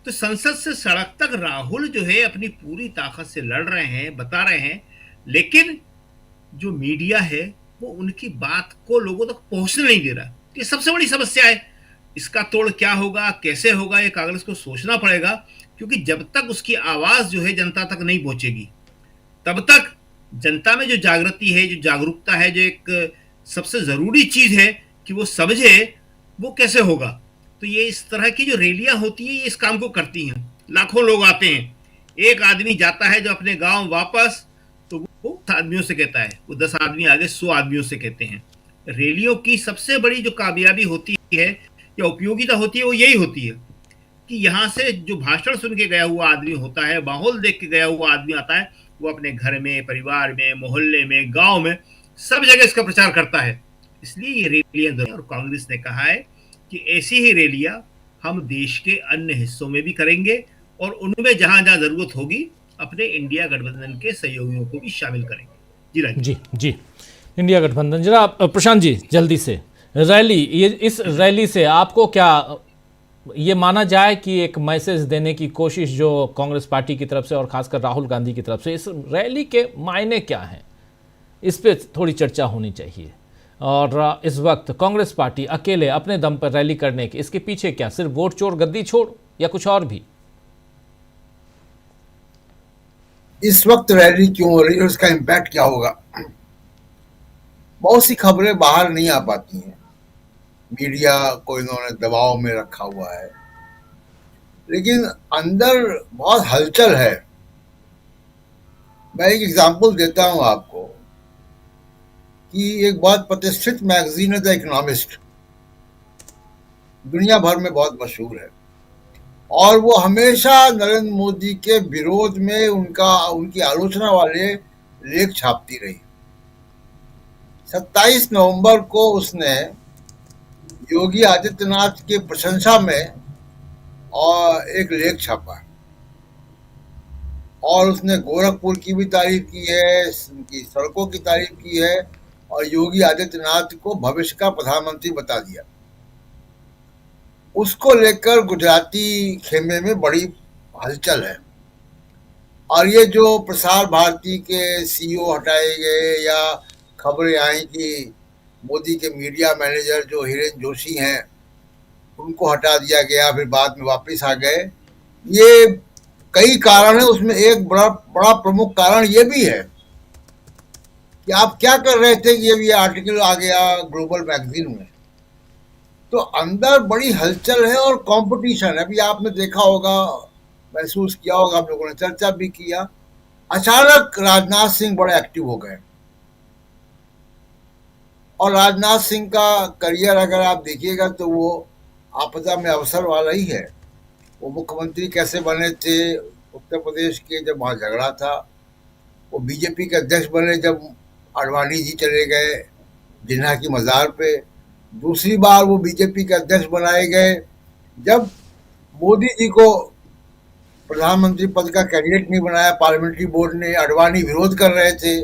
तो संसद से सड़क तक राहुल जो है अपनी पूरी ताकत से लड़ रहे हैं, बता रहे हैं, लेकिन जो मीडिया है वो उनकी बात को लोगों तक पहुंचने नहीं दे रहा। ये सबसे बड़ी समस्या है। इसका तोड़ क्या होगा, कैसे होगा, ये कांग्रेस को सोचना पड़ेगा, क्योंकि जब तक उसकी आवाज जो है जनता तक नहीं पहुंचेगी, तब तक जनता में जो जागृति है, जो जागरूकता है, जो एक सबसे जरूरी चीज है कि वो समझे, वो कैसे होगा। तो ये इस तरह की जो रैलियां होती हैं, ये इस काम को करती हैं। लाखों लोग आते हैं, एक आदमी जाता है जो अपने गांव वापस, तो वो 10 आदमियों से कहता है, वो 10 आदमी आगे 100 आदमियों से कहते हैं। रैलियों की सबसे बड़ी जो कामयाबी होती है या उपयोगिता होती है, वो यही होती है कि यहाँ से जो भाषण सुन के गया हुआ आदमी होता है, माहौल देख के गया हुआ आदमी आता है, वो अपने घर में, परिवार में, मोहल्ले में, गांव में, सब जगह इसका प्रचार करता है। इसलिए ये रैलियां, और कांग्रेस ने कहा है कि ऐसी ही रैलियां हम देश के अन्य हिस्सों में भी करेंगे, और उनमें जहां जहां जरूरत होगी अपने इंडिया गठबंधन के सहयोगियों को भी शामिल करेंगे। जी राजीव जी जी, इंडिया गठबंधन। जरा प्रशांत जी जल्दी से, रैली, ये इस रैली से आपको क्या ये माना जाए कि एक मैसेज देने की कोशिश जो कांग्रेस पार्टी की तरफ से और खासकर राहुल गांधी की तरफ से, इस रैली के मायने क्या हैं, इस पे थोड़ी चर्चा होनी चाहिए। और इस वक्त कांग्रेस पार्टी अकेले अपने दम पर रैली करने के, इसके पीछे क्या सिर्फ वोट चोर गद्दी छोड़ या कुछ और भी? इस वक्त रैली क्यों हो रही है, उसका इम्पैक्ट क्या होगा? बहुत सी खबरें बाहर नहीं आ पाती हैं, मीडिया को इन्होंने दबाव में रखा हुआ है, लेकिन अंदर बहुत हलचल है। मैं एक एग्जांपल देता हूं आपको कि एक बहुत प्रतिष्ठित मैगजीन है द इकोनॉमिस्ट, दुनिया भर में बहुत मशहूर है, और वो हमेशा नरेंद्र मोदी के विरोध में उनकी आलोचना वाले लेख छापती रही। 27 नवंबर को उसने योगी आदित्यनाथ की प्रशंसा में और एक लेख छापा, और उसने गोरखपुर की भी तारीफ की है, उनकी सड़कों की तारीफ की है, और योगी आदित्यनाथ को भविष्य का प्रधानमंत्री बता दिया। उसको लेकर गुजराती खेमे में बड़ी हलचल है, और ये जो प्रसार भारती के सीईओ हटाए गए या खबरें आई कि मोदी के मीडिया मैनेजर जो हिरेन जोशी हैं उनको हटा दिया गया, फिर बाद में वापस आ गए, ये कई कारण है। उसमें एक बड़ा प्रमुख कारण ये भी है कि आप क्या कर रहे थे कि ये आर्टिकल आ गया ग्लोबल मैगजीन में, तो अंदर बड़ी हलचल है और कंपटीशन है। अभी आपने देखा होगा, महसूस किया होगा, आप लोगों ने चर्चा भी किया, अचानक राजनाथ सिंह बड़े एक्टिव हो गए, और राजनाथ सिंह का करियर अगर आप देखिएगा तो वो आपदा में अवसर वाला ही है। वो मुख्यमंत्री कैसे बने थे उत्तर प्रदेश के, जब वहाँ झगड़ा था, वो बीजेपी के अध्यक्ष बने जब आडवाणी जी चले गए जिन्ना की मज़ार पे, दूसरी बार वो बीजेपी के अध्यक्ष बनाए गए जब मोदी जी को प्रधानमंत्री पद का कैंडिडेट नहीं बनाया पार्लियामेंट्री बोर्ड ने, आडवाणी विरोध कर रहे थे,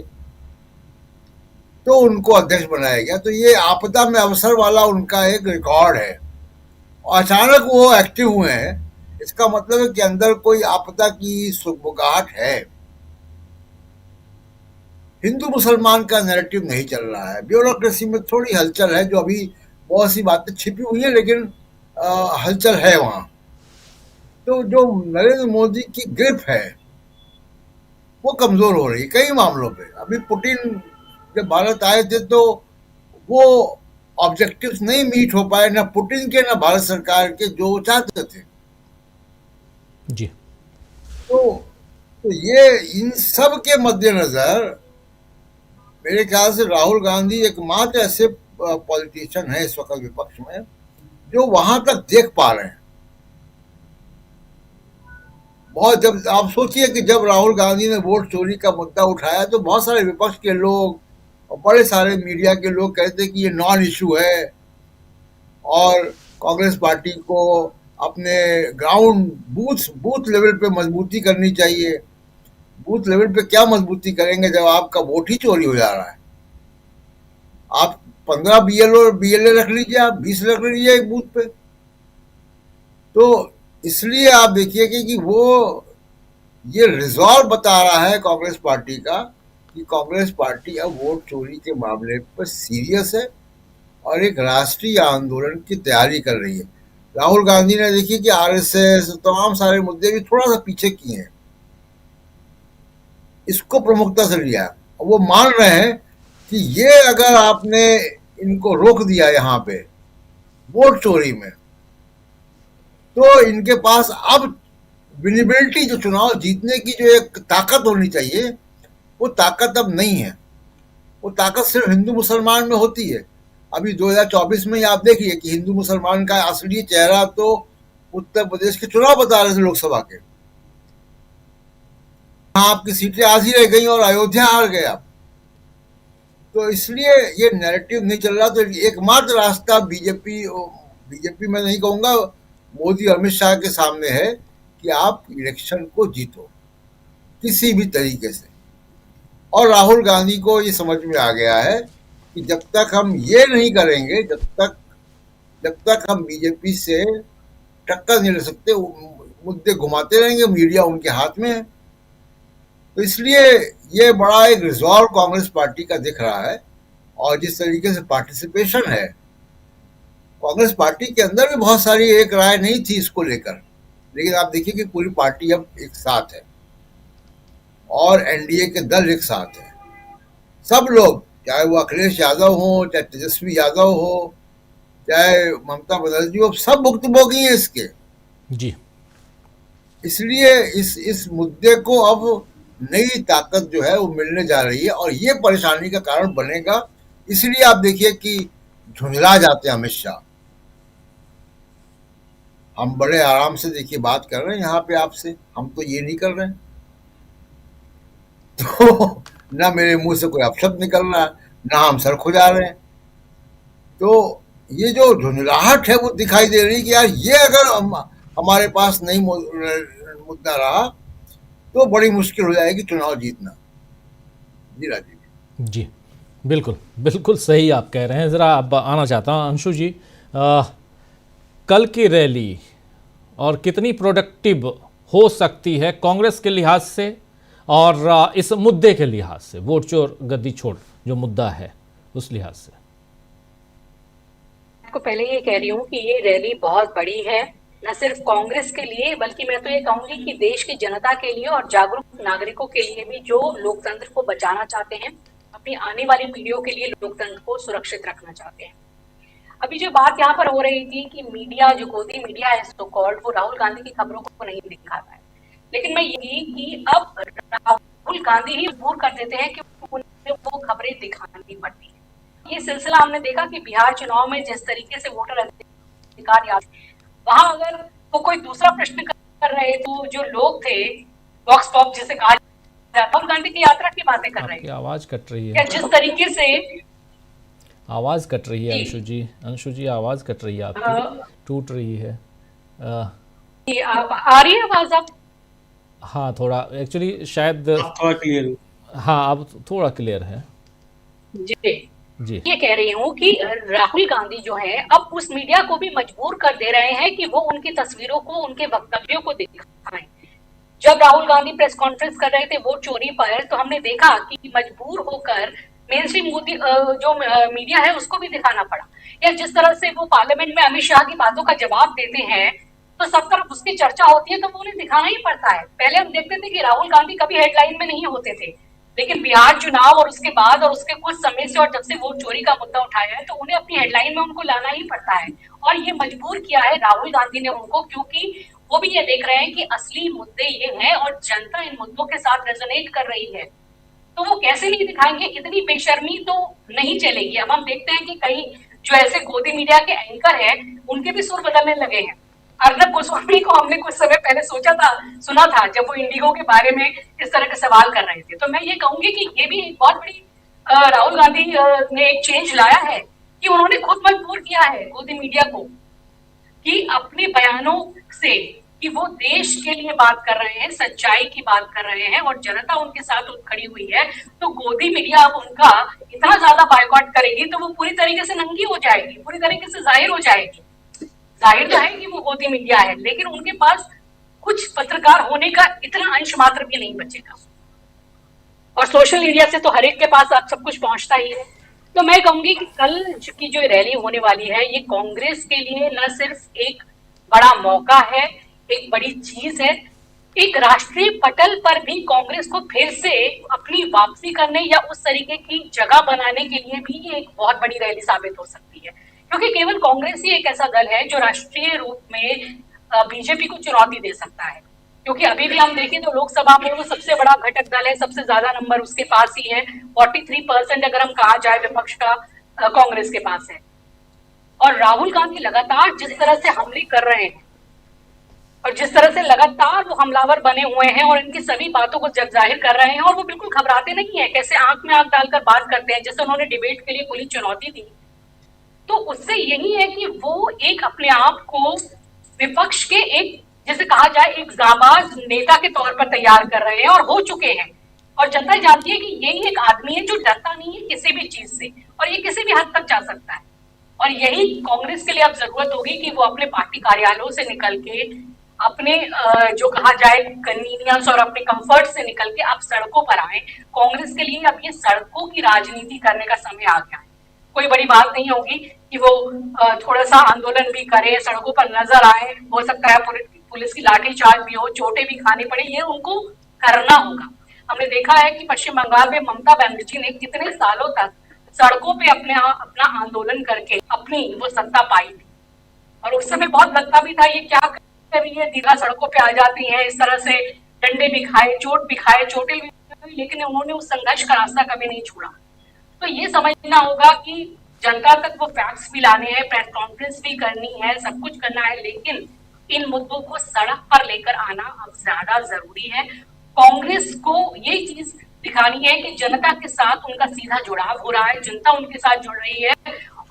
तो उनको अध्यक्ष बनाया गया। तो ये आपदा में अवसर वाला उनका एक रिकॉर्ड है, और अचानक वो एक्टिव हुए हैं, इसका मतलब है कि अंदर कोई आपदा की सुगबुगाहट है। हिंदू मुसलमान का नैरेटिव नहीं चल रहा है, ब्यूरोक्रेसी में थोड़ी हलचल है, जो अभी बहुत सी बातें छिपी हुई हैं, लेकिन हलचल है वहां। तो जो नरेंद्र मोदी की ग्रिप है वो कमजोर हो रही है कई मामलों पे। अभी पुतिन जब भारत आए थे तो वो ऑब्जेक्टिव्स नहीं मीट हो पाए, ना पुतिन के ना भारत सरकार के, जो चाहते थे। जी। तो ये इन सब के मद्देनजर मेरे ख्याल से राहुल गांधी एकमात्र ऐसे पॉलिटिशियन है इस वक्त विपक्ष में जो वहां तक देख पा रहे हैं। बहुत, जब आप सोचिए कि जब राहुल गांधी ने वोट चोरी का मुद्दा उठाया तो बहुत सारे विपक्ष के लोग और बड़े सारे मीडिया के लोग कहते कि ये नॉन इशू है, और कांग्रेस पार्टी को अपने ग्राउंड बूथ लेवल पे मजबूती करनी चाहिए। बूथ लेवल पे क्या मजबूती करेंगे जब आपका वोट ही चोरी हो जा रहा है? आप 15 बीएलए रख लीजिए, आप 20 रख लीजिए एक बूथ पे। तो इसलिए आप देखिए कि वो ये रिजॉल्व बता रहा है कांग्रेस पार्टी का कि कांग्रेस पार्टी अब वोट चोरी के मामले पर सीरियस है और एक राष्ट्रीय आंदोलन की तैयारी कर रही है। राहुल गांधी ने देखिए कि आरएसएस तमाम सारे मुद्दे भी थोड़ा सा पीछे किए हैं, इसको प्रमुखता से लिया। वो मान रहे हैं कि ये अगर आपने इनको रोक दिया यहाँ पे वोट चोरी में, तो इनके पास अब विनेबिलिटी, जो चुनाव जीतने की जो एक ताकत होनी चाहिए, वो ताकत अब नहीं है। वो ताकत सिर्फ हिंदू मुसलमान में होती है। अभी 2024 में आप देखिए कि हिंदू मुसलमान का असली चेहरा तो उत्तर प्रदेश के चुनाव बता रहे थे लोकसभा के, आपकी सीटें आधी रह गई और अयोध्या हार गया। तो इसलिए ये नैरेटिव नहीं चल रहा। तो एकमात्र रास्ता बीजेपी में नहीं कहूंगा, मोदी और अमित शाह के सामने है कि आप इलेक्शन को जीतो किसी भी तरीके से। और राहुल गांधी को ये समझ में आ गया है कि जब तक हम ये नहीं करेंगे, जब तक हम बीजेपी से टक्कर नहीं ले सकते, मुद्दे घुमाते रहेंगे, मीडिया उनके हाथ में है। तो इसलिए ये बड़ा एक रिजॉल्व कांग्रेस पार्टी का दिख रहा है। और जिस तरीके से पार्टिसिपेशन है, कांग्रेस पार्टी के अंदर भी बहुत सारी एक राय नहीं थी इसको लेकर, लेकिन आप देखिए कि पूरी पार्टी अब एक साथ है और एनडीए के दल एक साथ है। सब लोग चाहे वो अखिलेश यादव हो, चाहे तेजस्वी यादव हो, चाहे ममता बनर्जी हो, सब भुक्तभोगी हैं इसके। जी इसलिए इस मुद्दे को अब नई ताकत जो है वो मिलने जा रही है और ये परेशानी का कारण बनेगा। इसलिए आप देखिए कि झुंझला जाते हैं अमित शाह। हम बड़े आराम से देखिए बात कर रहे हैं यहाँ पे आपसे, हम तो ये नहीं कर रहे हैं, तो ना मेरे मुंह से कोई अपशब्द निकल रहा है, ना हम सर खुजा रहे हैं। तो ये जो झुंझलाहट है वो दिखाई दे रही है कि यार ये अगर हमारे पास नहीं मुद्दा रहा तो बड़ी मुश्किल हो जाएगी चुनाव जीतना। जी राजीव जी, बिल्कुल बिल्कुल सही आप कह रहे हैं। ज़रा अब आना चाहता हूँ अंशु जी, कल की रैली और कितनी प्रोडक्टिव हो सकती है कांग्रेस के लिहाज से और इस मुद्दे के लिहाज से, वोट चोर गद्दी छोड़ जो मुद्दा है उस लिहाज से? आपको पहले ये कह रही हूँ कि ये रैली बहुत बड़ी है, न सिर्फ कांग्रेस के लिए बल्कि मैं तो ये कहूंगी कि देश की जनता के लिए और जागरूक नागरिकों के लिए भी, जो लोकतंत्र को बचाना चाहते हैं, अपनी आने वाली पीढ़ियों के लिए लोकतंत्र को सुरक्षित रखना चाहते हैं। अभी जो बात यहाँ पर हो रही थी कि मीडिया, जो गोदी मीडिया है सो कॉल्ड, वो राहुल गांधी की खबरों को नहीं दिखाता है, लेकिन मैं यही कि अब राहुल गांधी ही मजबूर कर देते हैं कि उन्हें वो खबरें दिखानी पड़ती है। ये सिलसिला हमने देखा कि बिहार चुनाव में जिस तरीके से वोटर अधिकार, वहां अगर वो कोई दूसरा प्रश्न कर रहे तो जो लोग थे बॉक्स पॉप जिसे कहा जाता, राहुल गांधी की यात्रा की बातें कर रहे थे। आवाज कट रही है, या जिस तरीके से आवाज कट रही है अंशु जी आवाज कट रही है आपकी, टूट रही है। आ रही है आवाज आप? हाँ थोड़ा, एक्चुअली शायद थोड़ा क्लियर, हाँ अब थोड़ा क्लियर है जी। ये कह रही हूँ कि राहुल गांधी जो है अब उस मीडिया को भी मजबूर कर दे रहे हैं कि वो उनकी तस्वीरों को, उनके वक्तव्यों को दिखाएं। जब राहुल गांधी प्रेस कॉन्फ्रेंस कर रहे थे वोट चोरी पर, तो हमने देखा कि मजबूर होकर मेन स्ट्रीम जो मीडिया है उसको भी दिखाना पड़ा। या जिस तरह से वो पार्लियामेंट में अमित शाह की बातों का जवाब देते हैं तो सब तरफ उसकी चर्चा होती है, तो वो उन्हें दिखाना ही पड़ता है। पहले हम देखते थे कि राहुल गांधी कभी हेडलाइन में नहीं होते थे, लेकिन बिहार चुनाव और उसके बाद और उसके कुछ समय से, और जब से वोट चोरी का मुद्दा उठाया है, तो उन्हें अपनी हेडलाइन में उनको लाना ही पड़ता है। और ये मजबूर किया है राहुल गांधी ने उनको, क्योंकि वो भी ये देख रहे हैं कि असली मुद्दे ये हैं और जनता इन मुद्दों के साथ रेजोनेट कर रही है, तो वो कैसे नहीं दिखाएंगे। इतनी बेशर्मी तो नहीं चलेगी। अब हम देखते हैं कि कई जो ऐसे गोदी मीडिया के एंकर हैं उनके भी सुर बदलने लगे हैं। अर्नब गोस्वामी को हमने कुछ समय पहले सुना था जब वो इंडिगो के बारे में इस तरह के सवाल कर रहे थे। तो मैं ये कहूंगी कि ये भी एक बहुत बड़ी राहुल गांधी ने एक चेंज लाया है कि उन्होंने खुद मजबूर किया है गोदी मीडिया को कि अपने बयानों से कि वो देश के लिए बात कर रहे हैं, सच्चाई की बात कर रहे हैं और जनता उनके साथ खड़ी हुई है। तो गोदी मीडिया अब उनका इतना ज्यादा बायकॉट करेगी तो वो पूरी तरीके से नंगी हो जाएगी, पूरी तरीके से जाहिर हो जाएगी। जाहिर तो है कि वो गोदी मीडिया है, लेकिन उनके पास कुछ पत्रकार होने का इतना अंश मात्र भी नहीं बचेगा। और सोशल मीडिया से तो हर एक के पास अब सब कुछ पहुंचता ही है। तो मैं कहूंगी कि कल की जो रैली होने वाली है ये कांग्रेस के लिए न सिर्फ एक बड़ा मौका है, एक बड़ी चीज है, एक राष्ट्रीय पटल पर भी कांग्रेस को फिर से अपनी वापसी करने या उस तरीके की जगह बनाने के लिए भी ये एक बहुत बड़ी रैली साबित हो सकती है। क्योंकि केवल कांग्रेस ही एक ऐसा दल है जो राष्ट्रीय रूप में बीजेपी को चुनौती दे सकता है। क्योंकि अभी भी हम देखें तो लोकसभा में वो सबसे बड़ा घटक दल है, सबसे ज्यादा नंबर उसके पास ही है, 43% अगर हम कहा जाए विपक्ष का कांग्रेस के पास है। और राहुल गांधी लगातार जिस तरह से हमले कर रहे हैं और जिस तरह से लगातार वो हमलावर बने हुए हैं और इनकी सभी बातों को जग जाहिर कर रहे हैं, और वो बिल्कुल घबराते नहीं है, कैसे आंख में आंख डालकर बात करते हैं, जैसे उन्होंने डिबेट के लिए खुली चुनौती दी। तो उससे यही है कि वो एक अपने आप को विपक्ष के एक, जैसे कहा जाए, एक जाबाज नेता के तौर पर तैयार कर रहे हैं और हो चुके हैं। और जनता जानती है कि यही एक आदमी है जो डरता नहीं है किसी भी चीज से, और ये किसी भी हद तक जा सकता है। और यही कांग्रेस के लिए अब जरूरत होगी कि वो अपने पार्टी कार्यालयों से निकल के, अपने जो कहा जाए कन्वीनियंस और अपने कंफर्ट से निकल के अब सड़कों पर आए। कांग्रेस के लिए अब ये सड़कों की राजनीति करने का समय आ गया है। कोई बड़ी बात नहीं होगी कि वो थोड़ा सा आंदोलन भी करे, सड़कों पर नजर आए, हो सकता है पुलिस की लाठीचार्ज भी हो, चोटें भी खानी पड़े, ये उनको करना होगा। हमने देखा है कि पश्चिम बंगाल में ममता बनर्जी ने कितने सालों तक सड़कों पे अपना आंदोलन करके अपनी वो सत्ता पाई थी। और उस समय बहुत लगता भी था ये क्या कर रही है, दीघा सड़कों पे आ जाती है इस तरह से, डंडे भी खाए, चोट भी खाए, चोटें भी, लेकिन उन्होंने उस संघर्ष का रास्ता कभी नहीं छोड़ा। तो ये समझना होगा कि जनता तक वो फैक्ट्स भी लाने हैं, प्रेस कॉन्फ्रेंस भी करनी है, सब कुछ करना है, लेकिन इन मुद्दों को सड़क पर लेकर आना अब ज्यादा जरूरी है। कांग्रेस को ये चीज दिखानी है कि जनता के साथ उनका सीधा जुड़ाव हो रहा है, जनता उनके साथ जुड़ रही है,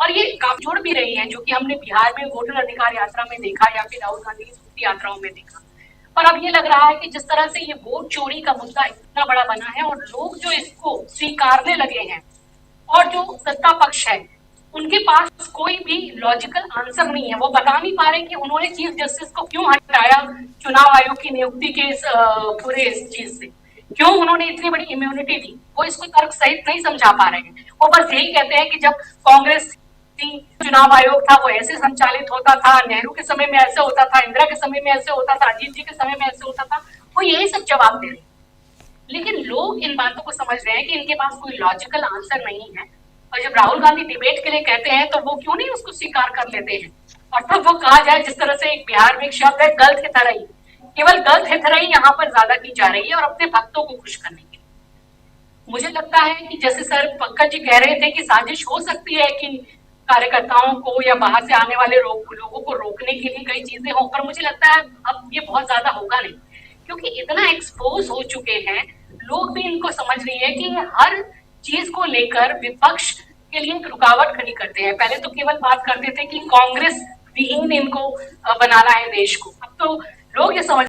और ये काफी जुड़ भी रही है, जो कि हमने बिहार में वोटर अधिकार यात्रा में देखा या फिर राहुल गांधी की स्मृति यात्राओं में देखा। पर अब ये लग रहा है कि जिस तरह से ये वोट चोरी का मुद्दा इतना बड़ा बना है और लोग जो इसको स्वीकारने लगे हैं, और जो सत्ता पक्ष है उनके पास कोई भी लॉजिकल आंसर नहीं है, वो बता नहीं पा रहे कि उन्होंने चीफ जस्टिस को क्यों हटाया चुनाव आयोग की नियुक्ति के इस पूरे इस चीज से, क्यों उन्होंने इतनी बड़ी इम्यूनिटी दी, वो इसको तर्क सहित नहीं समझा पा रहे हैं। वो बस यही कहते हैं कि जब कांग्रेस चुनाव आयोग था वो ऐसे संचालित होता था, नेहरू के समय में ऐसे होता था, इंदिरा के समय में ऐसे होता था, अजीत जी के समय में ऐसे होता था, वो यही सब जवाब दे रहे। लेकिन लोग इन बातों को समझ रहे हैं कि इनके पास कोई लॉजिकल आंसर नहीं है, और जब राहुल गांधी डिबेट के लिए कहते हैं तो वो क्यों नहीं उसको स्वीकार कर लेते हैं। और तब वो कहा जाए, जिस तरह से एक बिहार में एक शब्द है गलत हितरई, केवल गलत हितरई यहाँ पर ज्यादा की जा रही है और अपने भक्तों को खुश करने के लिए। मुझे लगता है कि जैसे सर पंकज जी कह रहे थे कि साजिश हो सकती है कि कार्यकर्ताओं को या बाहर से आने वाले लोगों को रोकने के लिए कई चीजें हों, पर मुझे लगता है अब ये बहुत ज्यादा होगा नहीं, क्योंकि इतना एक्सपोज हो चुके हैं, लोग भी इनको समझ रही है कि हर चीज को लेकर विपक्ष के लिए एक रुकावट खड़ी करते हैं। पहले तो केवल बात करते थे कि कांग्रेस विहीन इनको बनाना है देश को, अब तो लोग ये समझ